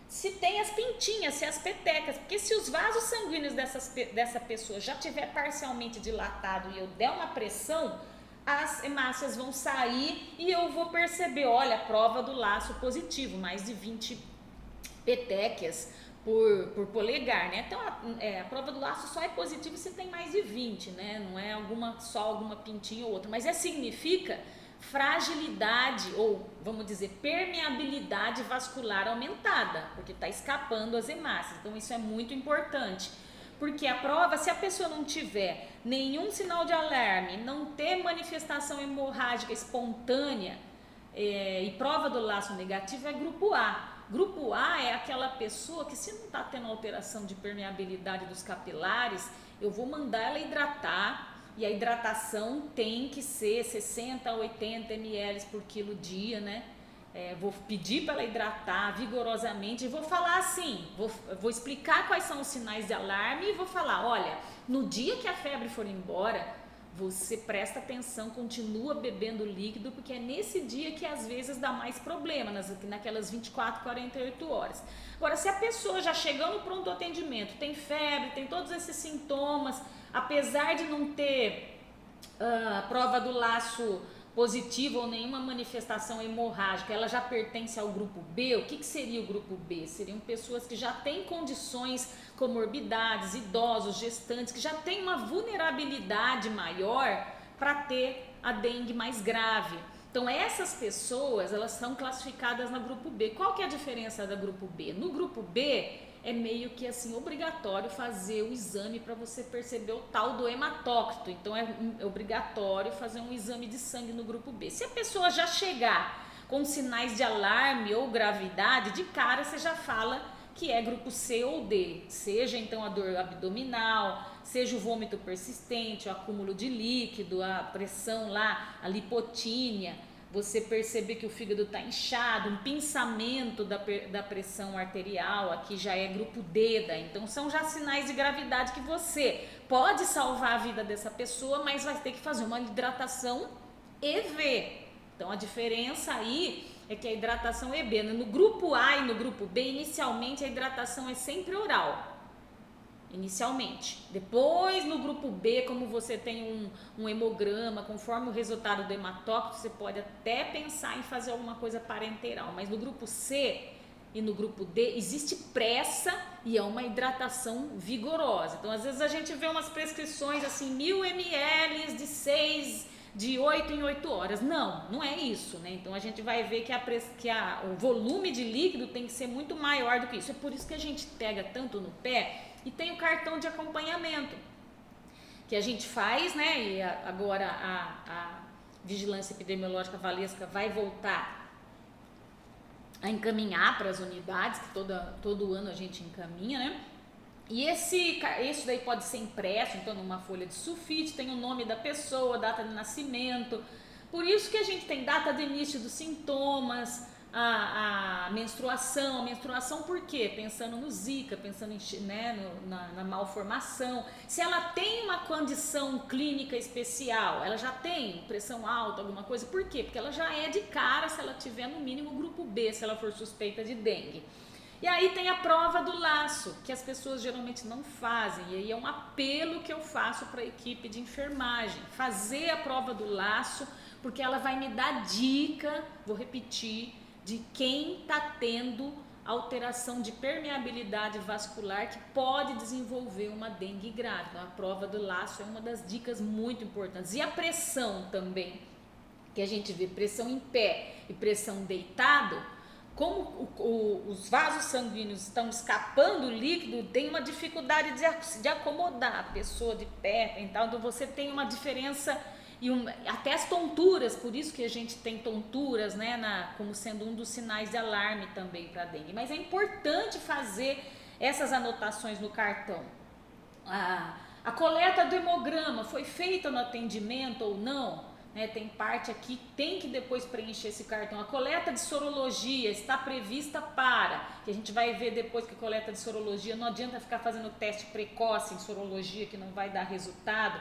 se tem as pintinhas, se as petecas, porque se os vasos sanguíneos dessa pessoa já tiver parcialmente dilatado e eu der uma pressão, as hemácias vão sair e eu vou perceber, olha, a prova do laço positivo, mais de 20 petequias por polegar, né? Então a prova do laço só é positiva se tem mais de 20, né? Não é só alguma pintinha ou outra, mas significa fragilidade ou, vamos dizer, permeabilidade vascular aumentada, porque está escapando as hemácias. Então isso é muito importante, porque a prova, se a pessoa não tiver nenhum sinal de alarme, não ter manifestação hemorrágica espontânea e prova do laço negativo, é grupo A. Grupo A é aquela pessoa que, se não está tendo alteração de permeabilidade dos capilares, eu vou mandar ela hidratar, e a hidratação tem que ser 60 a 80 ml por quilo dia, né? Vou pedir para ela hidratar vigorosamente e vou falar assim, vou explicar quais são os sinais de alarme e vou falar, olha, no dia que a febre for embora, você presta atenção, continua bebendo líquido, porque é nesse dia que às vezes dá mais problema, naquelas 24, 48 horas. Agora, se a pessoa já chegou no pronto atendimento, tem febre, tem todos esses sintomas, apesar de não ter prova do laço positivo ou nenhuma manifestação hemorrágica, ela já pertence ao grupo B. O que seria o grupo B? Seriam pessoas que já têm condições, comorbidades, idosos, gestantes, que já têm uma vulnerabilidade maior para ter a dengue mais grave. Então essas pessoas, elas são classificadas no grupo B. Qual que é a diferença do grupo B? No grupo B é meio que assim obrigatório fazer o exame para você perceber o tal do hematócrito. Então é obrigatório fazer um exame de sangue no grupo B. Se a pessoa já chegar com sinais de alarme ou gravidade, de cara você já fala que é grupo C ou D, seja então a dor abdominal, seja o vômito persistente, o acúmulo de líquido, a pressão lá, a lipotínia, você perceber que o fígado está inchado, um pinçamento da pressão arterial, aqui já é grupo D, então são já sinais de gravidade que você pode salvar a vida dessa pessoa, mas vai ter que fazer uma hidratação EV. Então a diferença aí é que a hidratação é B. No grupo A e no grupo B, inicialmente a hidratação é sempre oral. Inicialmente. Depois, no grupo B, como você tem um hemograma, conforme o resultado do hematócrito, você pode até pensar em fazer alguma coisa parenteral. Mas no grupo C e no grupo D, existe pressa e é uma hidratação vigorosa. Então, às vezes a gente vê umas prescrições assim, 1000 ml de 8 em 8 horas. Não, não é isso, né? Então a gente vai ver que o volume de líquido tem que ser muito maior do que isso. É por isso que a gente pega tanto no pé e tem o cartão de acompanhamento que a gente faz, né? E agora a Vigilância Epidemiológica Valesca vai voltar a encaminhar para as unidades, que todo ano a gente encaminha, né? E esse daí pode ser impresso, então numa folha de sulfite, tem o nome da pessoa, data de nascimento. Por isso que a gente tem data de início dos sintomas, a menstruação. A menstruação por quê? Pensando no Zika, pensando na malformação. Se ela tem uma condição clínica especial, ela já tem pressão alta, alguma coisa, por quê? Porque ela já é de cara se ela tiver no mínimo grupo B, se ela for suspeita de dengue. E aí tem a prova do laço, que as pessoas geralmente não fazem, e aí é um apelo que eu faço para a equipe de enfermagem, fazer a prova do laço, porque ela vai me dar dica, vou repetir, de quem está tendo alteração de permeabilidade vascular que pode desenvolver uma dengue grave. Então, a prova do laço é uma das dicas muito importantes. E a pressão também, que a gente vê pressão em pé e pressão deitado, como os vasos sanguíneos estão escapando o líquido, tem uma dificuldade de acomodar a pessoa de pé, então você tem uma diferença e até as tonturas, por isso que a gente tem tonturas, né, como sendo um dos sinais de alarme também para dengue. Mas é importante fazer essas anotações no cartão. A coleta do hemograma foi feita no atendimento ou não? Né, tem parte aqui, tem que depois preencher esse cartão. A coleta de sorologia está prevista que a gente vai ver depois que a coleta de sorologia, não adianta ficar fazendo teste precoce em sorologia que não vai dar resultado.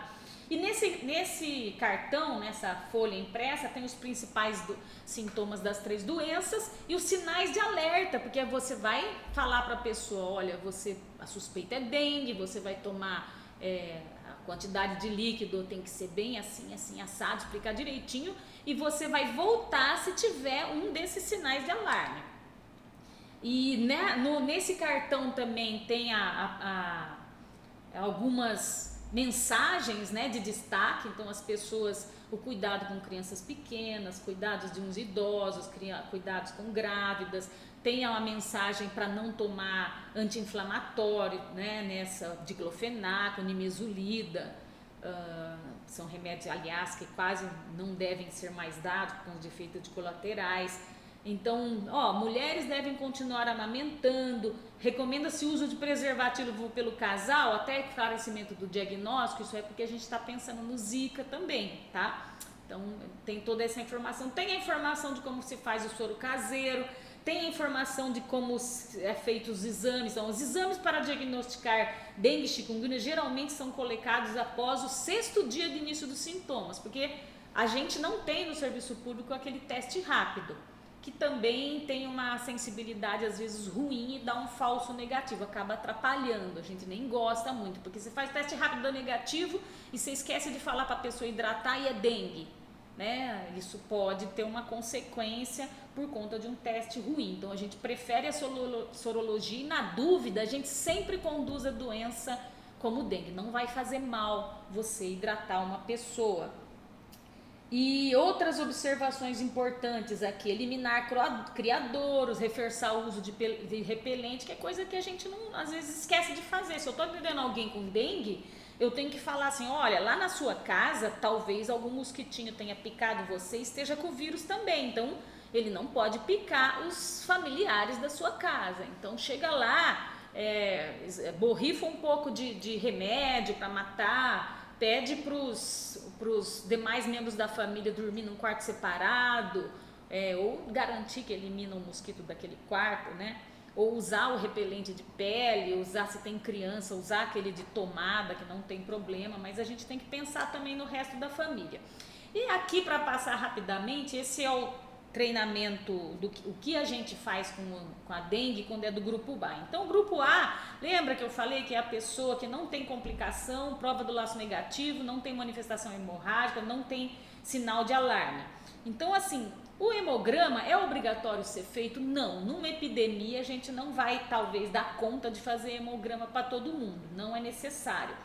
E nesse cartão, nessa folha impressa, tem os principais sintomas das 3 doenças e os sinais de alerta, porque você vai falar para a pessoa, olha, a suspeita é dengue, você vai tomar a quantidade de líquido tem que ser bem assim, assim, assado, explicar direitinho, e você vai voltar se tiver um desses sinais de alarme. E nesse cartão também tem algumas mensagens, né, de destaque, então as pessoas, o cuidado com crianças pequenas, cuidados de uns idosos, cuidados com grávidas, tem uma mensagem para não tomar anti-inflamatório, né, nessa diclofenaco, nimesulida, são remédios, aliás, que quase não devem ser mais dados por conta de efeitos colaterais. Então, mulheres devem continuar amamentando, recomenda-se o uso de preservativo pelo casal até esclarecimento do diagnóstico, isso é porque a gente está pensando no Zika também, tá? Então, tem toda essa informação, tem a informação de como se faz o soro caseiro, tem a informação de como é feito os exames. Então, os exames para diagnosticar dengue e chikungunya geralmente são colocados após o 6º dia de início dos sintomas, porque a gente não tem no serviço público aquele teste rápido, que também tem uma sensibilidade às vezes ruim e dá um falso negativo, acaba atrapalhando, a gente nem gosta muito, porque você faz teste rápido dá negativo e você esquece de falar para a pessoa hidratar e é dengue, né? Isso pode ter uma consequência por conta de um teste ruim, então a gente prefere a sorologia e na dúvida a gente sempre conduz a doença como dengue, não vai fazer mal você hidratar uma pessoa. E outras observações importantes aqui, eliminar criadouros, reforçar o uso de repelente, que é coisa que a gente não, às vezes esquece de fazer. Se eu estou atendendo alguém com dengue, eu tenho que falar assim, olha, lá na sua casa, talvez algum mosquitinho tenha picado você e esteja com o vírus também, então ele não pode picar os familiares da sua casa. Então chega lá, borrifa um pouco de remédio para matar, pede para os demais membros da família dormir num quarto separado, ou garantir que elimina o mosquito daquele quarto, né? Ou usar o repelente de pele, usar se tem criança, usar aquele de tomada que não tem problema, mas a gente tem que pensar também no resto da família. E aqui para passar rapidamente, esse é treinamento o que a gente faz com a dengue quando é do grupo A. Então, o grupo A, lembra que eu falei que é a pessoa que não tem complicação, prova do laço negativo, não tem manifestação hemorrágica, não tem sinal de alarme. Então, assim, o hemograma é obrigatório ser feito? Não. Numa epidemia, a gente não vai, talvez, dar conta de fazer hemograma para todo mundo. Não é necessário.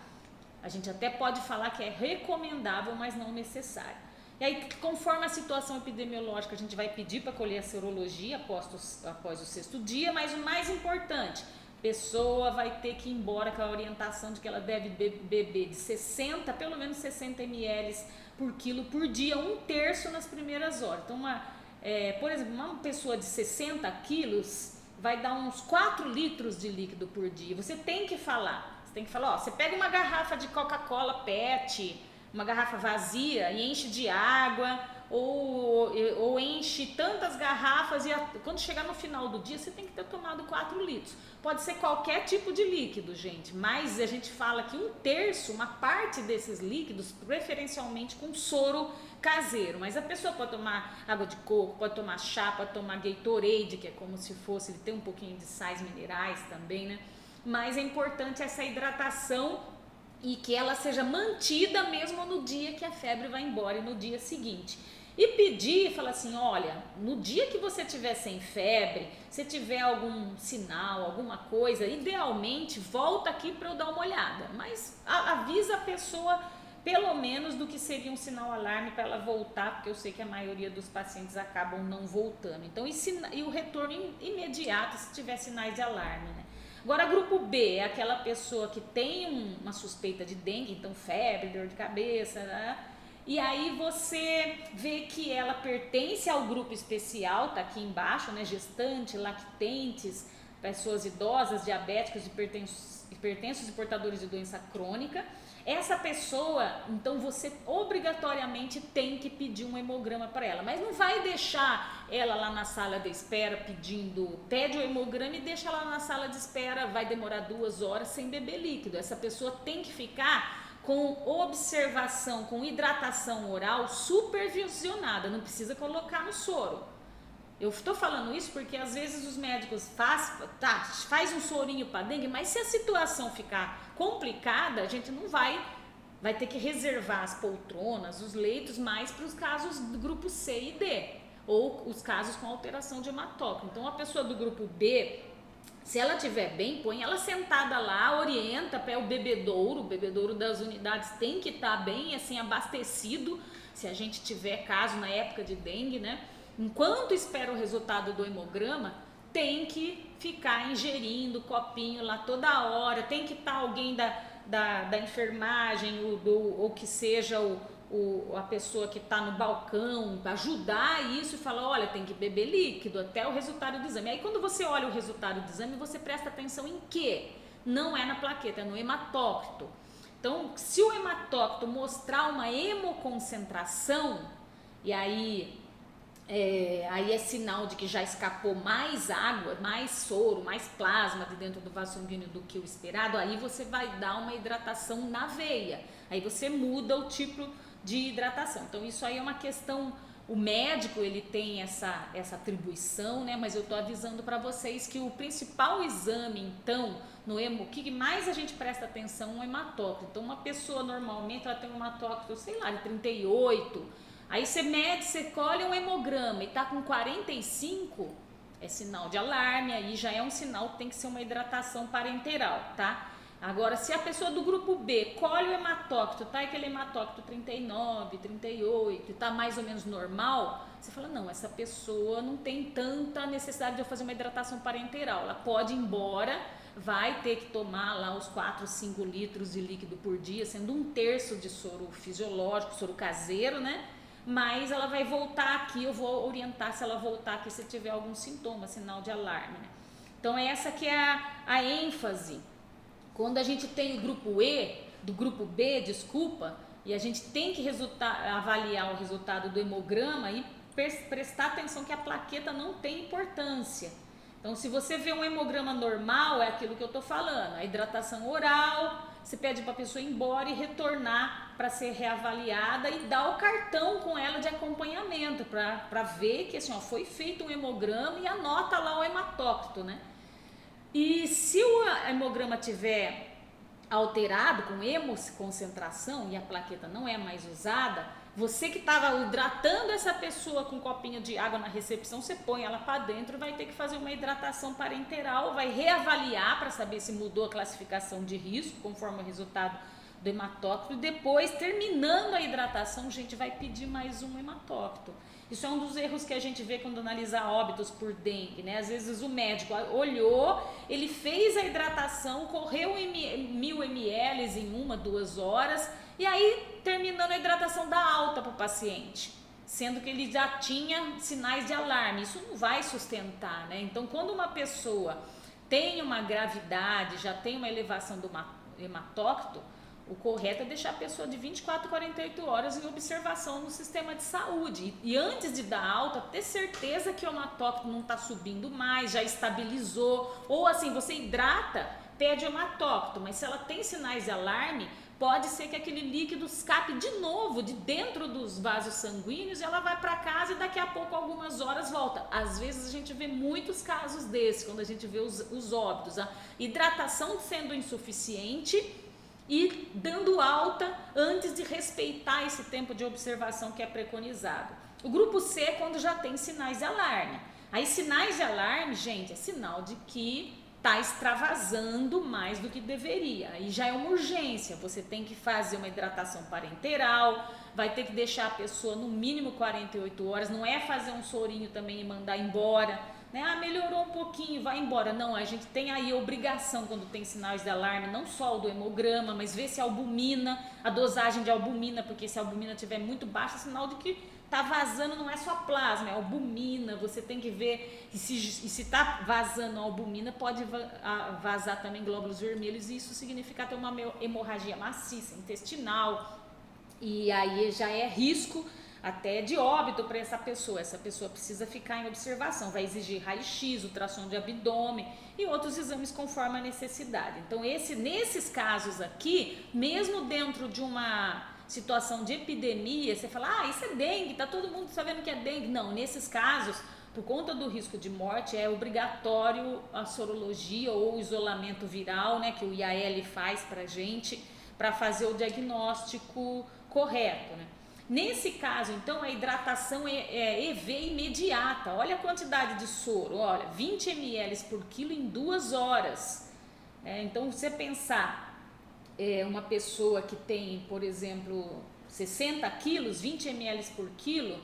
A gente até pode falar que é recomendável, mas não necessário. E aí, conforme a situação epidemiológica, a gente vai pedir para colher a serologia após o 6º dia, mas o mais importante, a pessoa vai ter que ir embora com a orientação de que ela deve beber de pelo menos 60 ml por quilo por dia, 1/3 nas primeiras horas. Então, por exemplo, uma pessoa de 60 quilos vai dar uns 4 litros de líquido por dia. Você tem que falar, ó, você pega uma garrafa de Coca-Cola PET, uma garrafa vazia e enche de água ou enche tantas garrafas e quando chegar no final do dia você tem que ter tomado 4 litros. Pode ser qualquer tipo de líquido, gente, mas a gente fala que 1/3, uma parte desses líquidos, preferencialmente com soro caseiro, mas a pessoa pode tomar água de coco, pode tomar chá, pode tomar Gatorade, que é como se fosse, ele tem um pouquinho de sais minerais também, né? Mas é importante essa hidratação e que ela seja mantida mesmo no dia que a febre vai embora e no dia seguinte. E pedir, falar assim, olha, no dia que você tiver sem febre, se tiver algum sinal, alguma coisa, idealmente volta aqui para eu dar uma olhada, mas avisa a pessoa pelo menos do que seria um sinal alarme para ela voltar, porque eu sei que a maioria dos pacientes acabam não voltando. Então, e o retorno imediato se tiver sinais de alarme, né? Agora, grupo B é aquela pessoa que tem uma suspeita de dengue, então febre, dor de cabeça, né? E aí você vê que ela pertence ao grupo especial, tá aqui embaixo, né? Gestante, lactentes, pessoas idosas, diabéticos, hipertensos e portadores de doença crônica. Essa pessoa, então você obrigatoriamente tem que pedir um hemograma para ela, mas não vai deixar ela lá na sala de espera pede o hemograma e deixa ela na sala de espera, vai demorar 2 horas sem beber líquido. Essa pessoa tem que ficar com observação, com hidratação oral supervisionada, não precisa colocar no soro. Eu estou falando isso porque às vezes os médicos faz um sorinho para dengue, mas se a situação ficar complicada, a gente não vai ter que reservar as poltronas, os leitos mais para os casos do grupo C e D, ou os casos com alteração de hematócrito. Então a pessoa do grupo B, se ela estiver bem, põe ela sentada lá, orienta para o bebedouro das unidades tem que estar bem assim abastecido, se a gente tiver caso na época de dengue, né? Enquanto espera o resultado do hemograma, tem que ficar ingerindo copinho lá toda hora, tem que estar alguém da enfermagem ou que seja a pessoa que está no balcão, ajudar isso e falar, olha, tem que beber líquido até o resultado do exame. Aí quando você olha o resultado do exame, você presta atenção em quê? Não é na plaqueta, é no hematócrito. Então, se o hematócrito mostrar uma hemoconcentração, e aí é sinal de que já escapou mais água, mais soro, mais plasma de dentro do vaso sanguíneo do que o esperado, aí você vai dar uma hidratação na veia, aí você muda o tipo de hidratação. Então isso aí é uma questão, o médico ele tem essa atribuição, né? Mas eu tô avisando para vocês que o principal exame então, o que mais a gente presta atenção é o hematócrito. Então uma pessoa normalmente ela tem um hematócrito, sei lá, de 38, aí você mede, você colhe um hemograma e tá com 45, é sinal de alarme, aí já é um sinal que tem que ser uma hidratação parenteral, tá? Agora, se a pessoa do grupo B colhe o hematócrito, tá aquele hematócrito 39, 38, tá mais ou menos normal, você fala, não, essa pessoa não tem tanta necessidade de eu fazer uma hidratação parenteral, ela pode ir embora, vai ter que tomar lá os 4, 5 litros de líquido por dia, sendo 1/3 de soro fisiológico, soro caseiro, né? Mas ela vai voltar aqui, eu vou orientar se ela voltar aqui se tiver algum sintoma, sinal de alarme, né? Então essa que é a ênfase. Quando a gente tem o grupo B, e a gente tem que avaliar o resultado do hemograma e prestar atenção que a plaqueta não tem importância. Então se você vê um hemograma normal, é aquilo que eu estou falando, a hidratação oral, você pede para a pessoa ir embora e retornar para ser reavaliada e dar o cartão com ela de acompanhamento para ver que assim, ó, foi feito um hemograma e anota lá o hematócrito, né? E se o hemograma tiver alterado com hemoconcentração e a plaqueta não é mais usada, você que estava hidratando essa pessoa com um copinho de água na recepção, você põe ela para dentro, vai ter que fazer uma hidratação parenteral, vai reavaliar para saber se mudou a classificação de risco conforme o resultado do hematócrito, e depois, terminando a hidratação, a gente vai pedir mais um hematócrito. Isso é um dos erros que a gente vê quando analisa óbitos por dengue, né? Às vezes o médico olhou, ele fez a hidratação, correu 1000 ml em 1-2 horas, e aí terminando a hidratação dá alta para o paciente, sendo que ele já tinha sinais de alarme. Isso não vai sustentar, né? Então, quando uma pessoa tem uma gravidade, já tem uma elevação do hematócrito, o correto é deixar a pessoa de 24 a 48 horas em observação no sistema de saúde. E antes de dar alta, ter certeza que o hematócrito não está subindo mais, já estabilizou. Ou assim, você hidrata, pede o hematócrito, mas se ela tem sinais de alarme, pode ser que aquele líquido escape de novo de dentro dos vasos sanguíneos e ela vai para casa e daqui a pouco, algumas horas, volta. Às vezes a gente vê muitos casos desses, quando a gente vê os óbitos. A hidratação sendo insuficiente e dando alta antes de respeitar esse tempo de observação que é preconizado. O grupo C é quando já tem sinais de alarme. Aí sinais de alarme, gente, é sinal de que está extravasando mais do que deveria. Aí já é uma urgência, você tem que fazer uma hidratação parenteral, vai ter que deixar a pessoa no mínimo 48 horas, não é fazer um sorinho também e mandar embora, né? Ah, melhorou um pouquinho, vai embora. Não, a gente tem aí a obrigação, quando tem sinais de alarme, não só o do hemograma, mas ver se a albumina, a dosagem de albumina, porque se a albumina estiver muito baixa, é sinal de que tá vazando, não é só plasma, é albumina. Você tem que ver, e se tá vazando albumina, pode vazar também glóbulos vermelhos, e isso significa ter uma hemorragia maciça, intestinal, e aí já é risco até de óbito para essa pessoa. Essa pessoa precisa ficar em observação, vai exigir raio-x, ultrassom de abdômen e outros exames conforme a necessidade. Então, nesses casos aqui, mesmo dentro de uma situação de epidemia, você fala, ah, isso é dengue, tá todo mundo sabendo que é dengue. Não, nesses casos, por conta do risco de morte, é obrigatório a sorologia ou o isolamento viral, né, que o IAL faz pra gente, para fazer o diagnóstico correto, né. Nesse caso, então, a hidratação é EV imediata. Olha a quantidade de soro, olha, 20 ml por quilo em 2 horas. Então, você pensar, uma pessoa que tem, por exemplo, 60 quilos, 20 ml por quilo,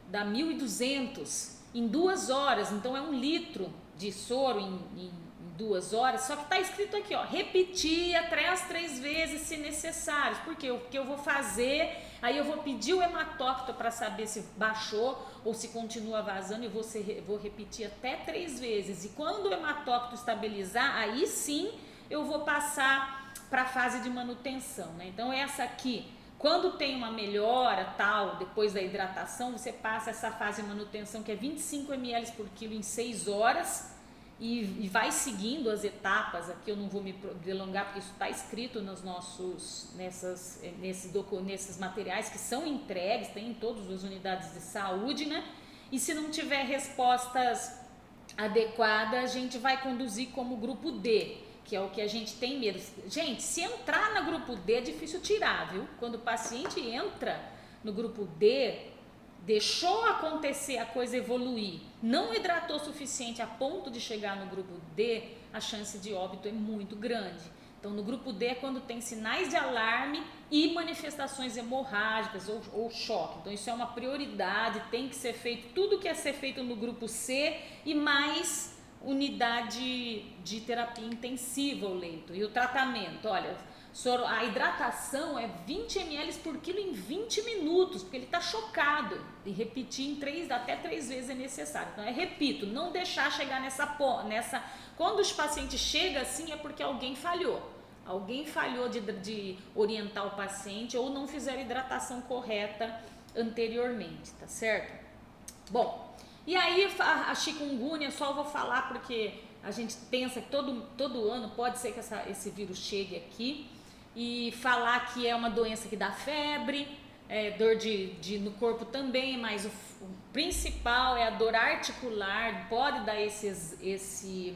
dá 1.200 em 2 horas. Então, é 1 litro de soro em 2 horas. Só que está escrito aqui, ó, repetir até as 3 vezes se necessário. Porque o que eu vou fazer, aí eu vou pedir o hematócrito para saber se baixou ou se continua vazando, e vou repetir até 3 vezes. E quando o hematócrito estabilizar, aí sim eu vou passar para a fase de manutenção, né? Então, essa aqui, quando tem uma melhora tal, depois da hidratação, você passa essa fase de manutenção, que é 25 ml por quilo em 6 horas, e vai seguindo as etapas. Aqui eu não vou me delongar, porque isso está escrito nesses materiais que são entregues, tem em todas as unidades de saúde, né? E se não tiver respostas adequadas, a gente vai conduzir como grupo D, que é o que a gente tem medo. Gente, se entrar no grupo D é difícil tirar, viu? Quando o paciente entra no grupo D, deixou acontecer a coisa evoluir, não hidratou o suficiente a ponto de chegar no grupo D, a chance de óbito é muito grande. Então, no grupo D é quando tem sinais de alarme e manifestações hemorrágicas ou choque. Então, isso é uma prioridade, tem que ser feito tudo que é ser feito no grupo C e mais unidade de terapia intensiva, o leito. E o tratamento, olha, a hidratação é 20 ml por quilo em 20 minutos, porque ele está chocado, e repetir até 3 vezes é necessário. Então, repito, não deixar chegar nessa. Quando os pacientes chegam assim, é porque alguém falhou de orientar o paciente, ou não fizeram hidratação correta anteriormente, tá certo? Bom, e aí a chikungunya, só vou falar porque a gente pensa que todo ano pode ser que esse vírus chegue aqui. e falar que é uma doença que dá febre, dor no corpo também, mas o principal é a dor articular, pode dar esse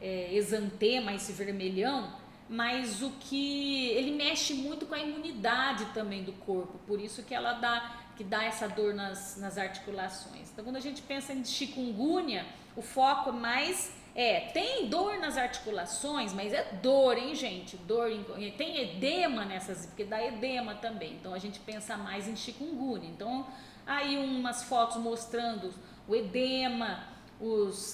exantema, esse vermelhão, mas o que ele mexe muito com a imunidade também do corpo, por isso que ela dá essa dor nas articulações. Então, quando a gente pensa em chikungunya, o foco mais tem dor nas articulações, mas é dor, hein, gente? Tem edema nessas, porque dá edema também. Então, a gente pensa mais em chikungunya. Então, aí umas fotos mostrando o edema,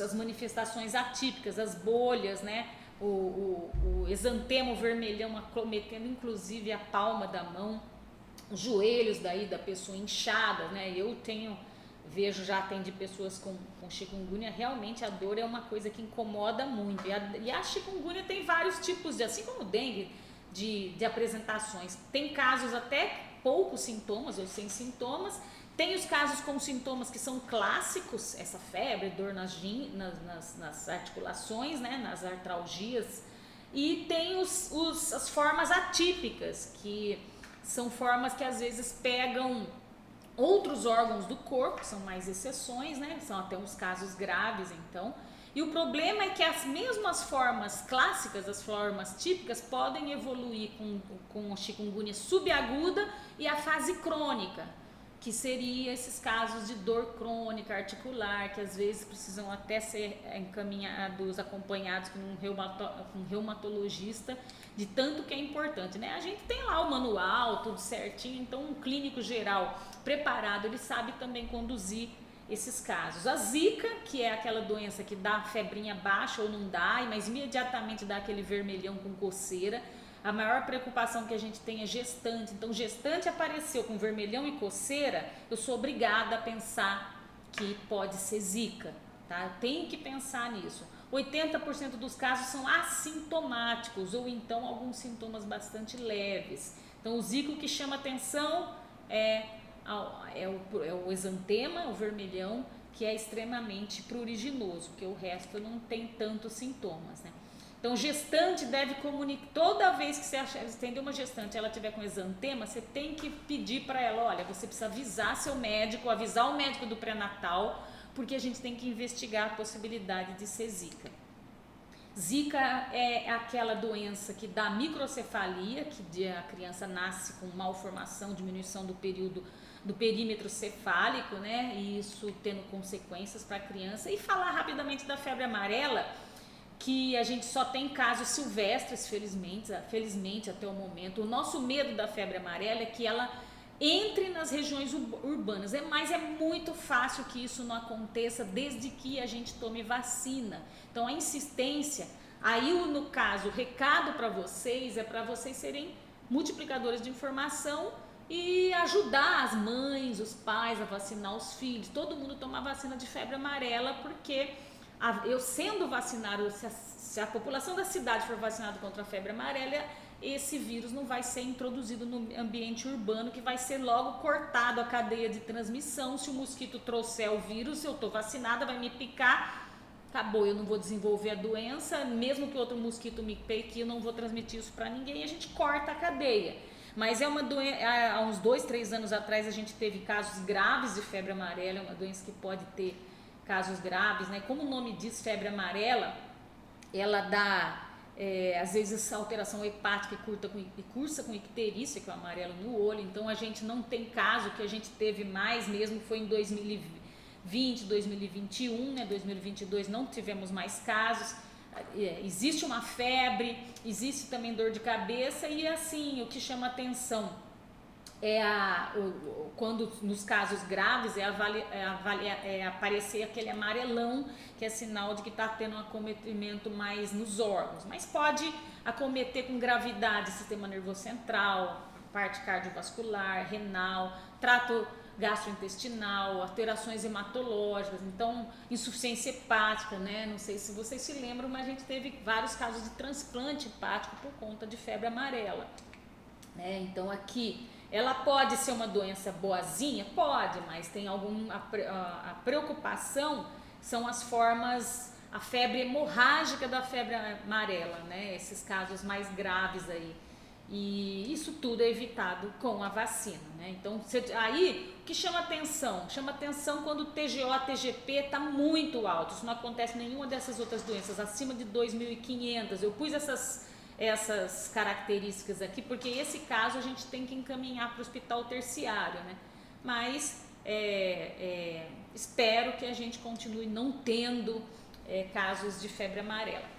as manifestações atípicas, as bolhas, né? O exantema, o vermelhão acometendo inclusive a palma da mão, os joelhos daí da pessoa inchada, né? Vejo, já atendi pessoas com chikungunya, realmente a dor é uma coisa que incomoda muito. E a chikungunya tem vários tipos, assim como o dengue, de apresentações. Tem casos até poucos sintomas ou sem sintomas. Tem os casos com sintomas que são clássicos, essa febre, dor nas articulações, né, nas artralgias. E tem as formas atípicas, que são formas que às vezes pegam outros órgãos do corpo, que são mais exceções, né? São até uns casos graves, então. E o problema é que as mesmas formas clássicas, as formas típicas, podem evoluir com a chikungunya subaguda e a fase crônica, que seria esses casos de dor crônica articular, que às vezes precisam até ser encaminhados, acompanhados com um reumatologista, de tanto que é importante, né? A gente tem lá o manual, tudo certinho, então um clínico geral preparado, ele sabe também conduzir esses casos. A zika, que é aquela doença que dá febrinha baixa ou não dá, mas imediatamente dá aquele vermelhão com coceira. A maior preocupação que a gente tem é gestante. Então, gestante apareceu com vermelhão e coceira, eu sou obrigada a pensar que pode ser zika, tá? Eu tenho que pensar nisso. 80% dos casos são assintomáticos ou então alguns sintomas bastante leves. Então, o zika, o que chama atenção é o exantema, o vermelhão, que é extremamente pruriginoso, porque o resto não tem tantos sintomas, né? Então, gestante deve comunicar, toda vez que você atender uma gestante, ela tiver com exantema, você tem que pedir para ela, olha, você precisa avisar seu médico, avisar o médico do pré-natal, porque a gente tem que investigar a possibilidade de ser zika. Zika é aquela doença que dá microcefalia, que a criança nasce com malformação, diminuição do perímetro cefálico, né? E isso tendo consequências para a criança. E falar rapidamente da febre amarela, que a gente só tem casos silvestres, felizmente até o momento. O nosso medo da febre amarela é que ela entre nas regiões urbanas, mas é muito fácil que isso não aconteça desde que a gente tome vacina. Então a insistência, aí no caso, o recado para vocês é para vocês serem multiplicadores de informação e ajudar as mães, os pais a vacinar os filhos, todo mundo tomar vacina de febre amarela, porque eu sendo vacinado, se a população da cidade for vacinada contra a febre amarela, esse vírus não vai ser introduzido no ambiente urbano, que vai ser logo cortado a cadeia de transmissão. Se o mosquito trouxer o vírus, eu estou vacinada, vai me picar, acabou, eu não vou desenvolver a doença, mesmo que outro mosquito me pique, eu não vou transmitir isso para ninguém, a gente corta a cadeia. Mas é uma doença, há uns 2, 3 anos atrás a gente teve casos graves de febre amarela, é uma doença que pode ter casos graves, né? Como o nome diz, febre amarela, ela dá, às vezes, alteração hepática e cursa com icterícia, que é o amarelo no olho. Então, a gente não tem caso, que a gente teve mais mesmo foi em 2020, 2021, né? 2022 não tivemos mais casos. Existe uma febre, existe também dor de cabeça e, assim, o que chama atenção quando nos casos graves aparecer aquele amarelão, que é sinal de que está tendo um acometimento mais nos órgãos, mas pode acometer com gravidade sistema nervoso central, parte cardiovascular, renal, trato gastrointestinal, alterações hematológicas, então insuficiência hepática, né? Não sei se vocês se lembram, mas a gente teve vários casos de transplante hepático por conta de febre amarela, né? Então aqui ela pode ser uma doença boazinha? Pode, mas tem a preocupação são as formas, a febre hemorrágica da febre amarela, né? Esses casos mais graves aí. E isso tudo é evitado com a vacina, né? Então, aí, o que chama atenção? Chama atenção quando o TGO, TGP está muito alto. Isso não acontece em nenhuma dessas outras doenças, acima de 2.500. Eu pus essas características aqui, porque esse caso a gente tem que encaminhar para o hospital terciário, né? Mas espero que a gente continue não tendo casos de febre amarela.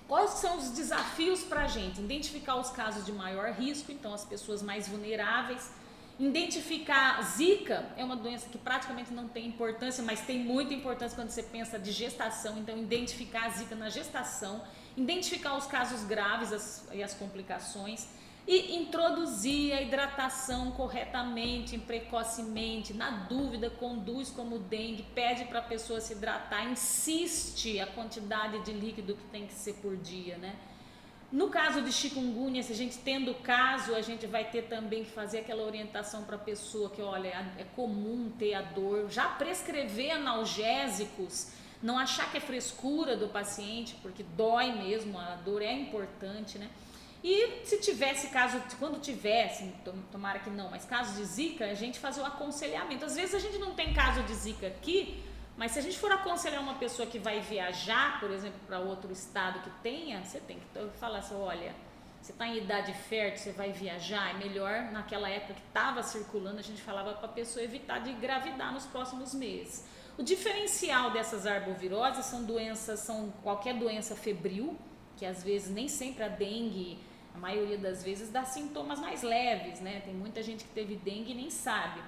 Quais são os desafios para a gente? Identificar os casos de maior risco, então as pessoas mais vulneráveis. Identificar Zika, é uma doença que praticamente não tem importância, mas tem muita importância quando você pensa de gestação, então identificar a Zika na gestação, identificar os casos graves e as complicações e introduzir a hidratação corretamente, precocemente. Na dúvida, conduz como o dengue, pede para a pessoa se hidratar, insiste a quantidade de líquido que tem que ser por dia, né? No caso de chikungunya, se a gente tendo caso, a gente vai ter também que fazer aquela orientação para a pessoa que, olha, é comum ter a dor, já prescrever analgésicos, não achar que é frescura do paciente, porque dói mesmo, a dor é importante, né? E se tivesse caso, quando tivesse, tomara que não, mas caso de Zika, a gente fazer o aconselhamento. Às vezes a gente não tem caso de Zika aqui, mas se a gente for aconselhar uma pessoa que vai viajar, por exemplo, para outro estado que tenha, você tem que falar assim, olha, você está em idade fértil, você vai viajar, é melhor, naquela época que estava circulando, a gente falava para a pessoa evitar de engravidar nos próximos meses. O diferencial dessas arboviroses são qualquer doença febril, que às vezes nem sempre a dengue, a maioria das vezes dá sintomas mais leves, né? Tem muita gente que teve dengue e nem sabe,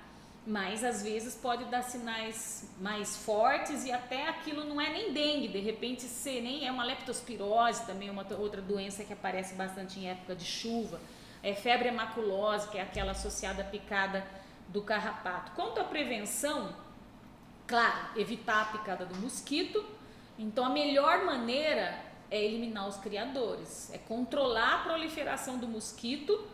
mas às vezes pode dar sinais mais fortes e até aquilo não é nem dengue, de repente nem é uma leptospirose, também é uma outra doença que aparece bastante em época de chuva, é febre hemaculose, que é aquela associada à picada do carrapato. Quanto à prevenção, claro, evitar a picada do mosquito. Então a melhor maneira é eliminar os criadores, é controlar a proliferação do mosquito,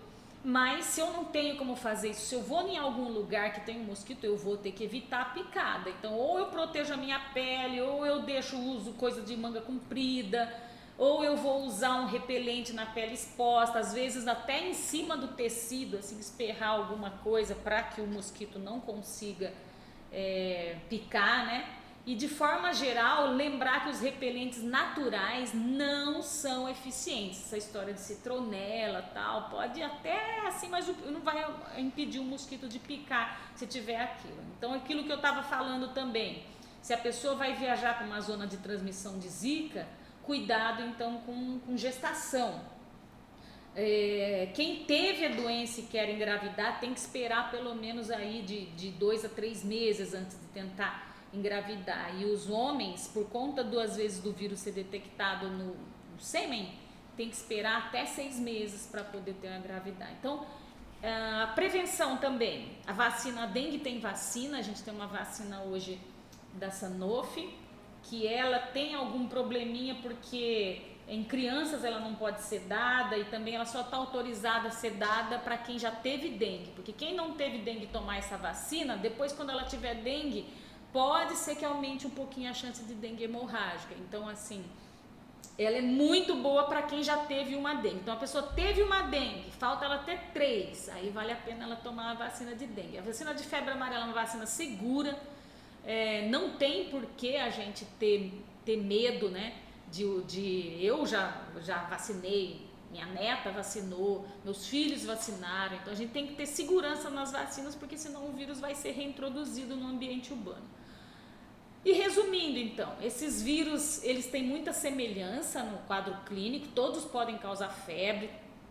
mas se eu não tenho como fazer isso, se eu vou em algum lugar que tem um mosquito, eu vou ter que evitar a picada. Então ou eu protejo a minha pele, ou eu uso coisa de manga comprida, ou eu vou usar um repelente na pele exposta, às vezes até em cima do tecido, assim, esperrar alguma coisa para que o mosquito não consiga picar, né? E de forma geral, lembrar que os repelentes naturais não são eficientes. Essa história de citronela tal, pode até assim, mas não vai impedir o mosquito de picar se tiver aquilo. Então aquilo que eu estava falando também, se a pessoa vai viajar para uma zona de transmissão de Zika, cuidado então com gestação. Quem teve a doença e quer engravidar tem que esperar pelo menos aí de 2 a 3 meses antes de tentar engravidar. E os homens, por conta às vezes do vírus ser detectado no sêmen, tem que esperar até 6 meses para poder ter uma gravidar. Então, a prevenção também, a vacina, a dengue tem vacina, a gente tem uma vacina hoje da Sanofi, que ela tem algum probleminha porque em crianças ela não pode ser dada e também ela só está autorizada a ser dada para quem já teve dengue, porque quem não teve dengue tomar essa vacina, depois quando ela tiver dengue, pode ser que aumente um pouquinho a chance de dengue hemorrágica. Então, assim, ela é muito boa para quem já teve uma dengue. Então, a pessoa teve uma dengue, falta ela ter 3, aí vale a pena ela tomar a vacina de dengue. A vacina de febre amarela é uma vacina segura, não tem por que a gente ter medo, né? Eu já vacinei, minha neta vacinou, meus filhos vacinaram. Então, a gente tem que ter segurança nas vacinas, porque senão o vírus vai ser reintroduzido no ambiente urbano. E resumindo então, esses vírus, eles têm muita semelhança no quadro clínico, todos podem causar febre,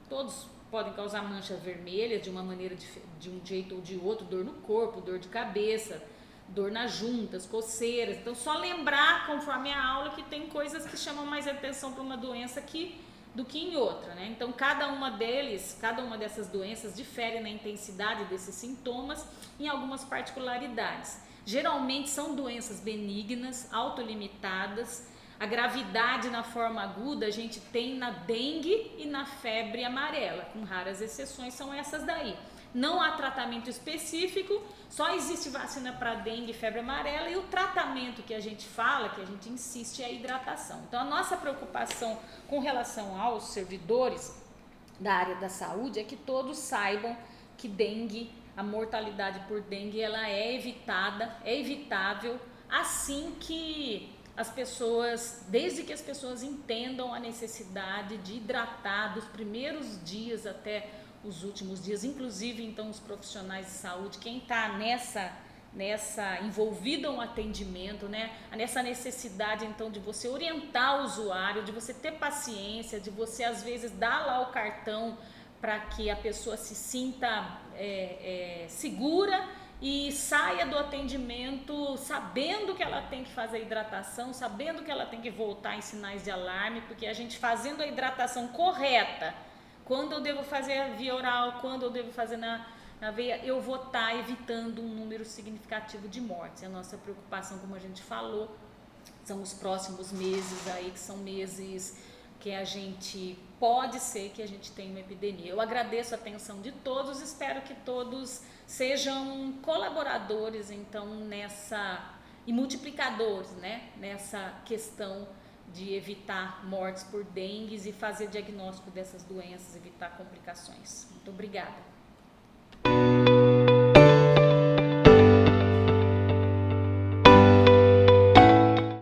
todos podem causar mancha vermelha de uma maneira, de um jeito ou de outro, dor no corpo, dor de cabeça, dor nas juntas, coceiras. Então só lembrar, conforme a aula, que tem coisas que chamam mais atenção para uma doença do que em outra, né? Então cada uma dessas doenças difere na intensidade desses sintomas em algumas particularidades. Geralmente são doenças benignas, autolimitadas. A gravidade na forma aguda a gente tem na dengue e na febre amarela, com raras exceções, são essas daí. Não há tratamento específico, só existe vacina para dengue e febre amarela, e o tratamento que a gente fala, que a gente insiste, é a hidratação. Então a nossa preocupação com relação aos servidores da área da saúde é que todos saibam que dengue, a mortalidade por dengue, ela é evitada, é evitável assim que as pessoas, desde que as pessoas entendam a necessidade de hidratar dos primeiros dias até os últimos dias, inclusive então os profissionais de saúde, quem está nessa envolvido no atendimento, né? Nessa necessidade então de você orientar o usuário, de você ter paciência, de você às vezes dar lá o cartão para que a pessoa se sinta segura e saia do atendimento sabendo que ela tem que fazer a hidratação, sabendo que ela tem que voltar em sinais de alarme, porque a gente fazendo a hidratação correta, quando eu devo fazer a via oral, quando eu devo fazer na veia, eu vou estar evitando um número significativo de mortes. A nossa preocupação, como a gente falou, são os próximos meses aí, que são meses que a gente pode ser que a gente tenha uma epidemia. Eu agradeço a atenção de todos, espero que todos sejam colaboradores então e multiplicadores, né, nessa questão de evitar mortes por dengue e fazer diagnóstico dessas doenças, evitar complicações. Muito obrigada.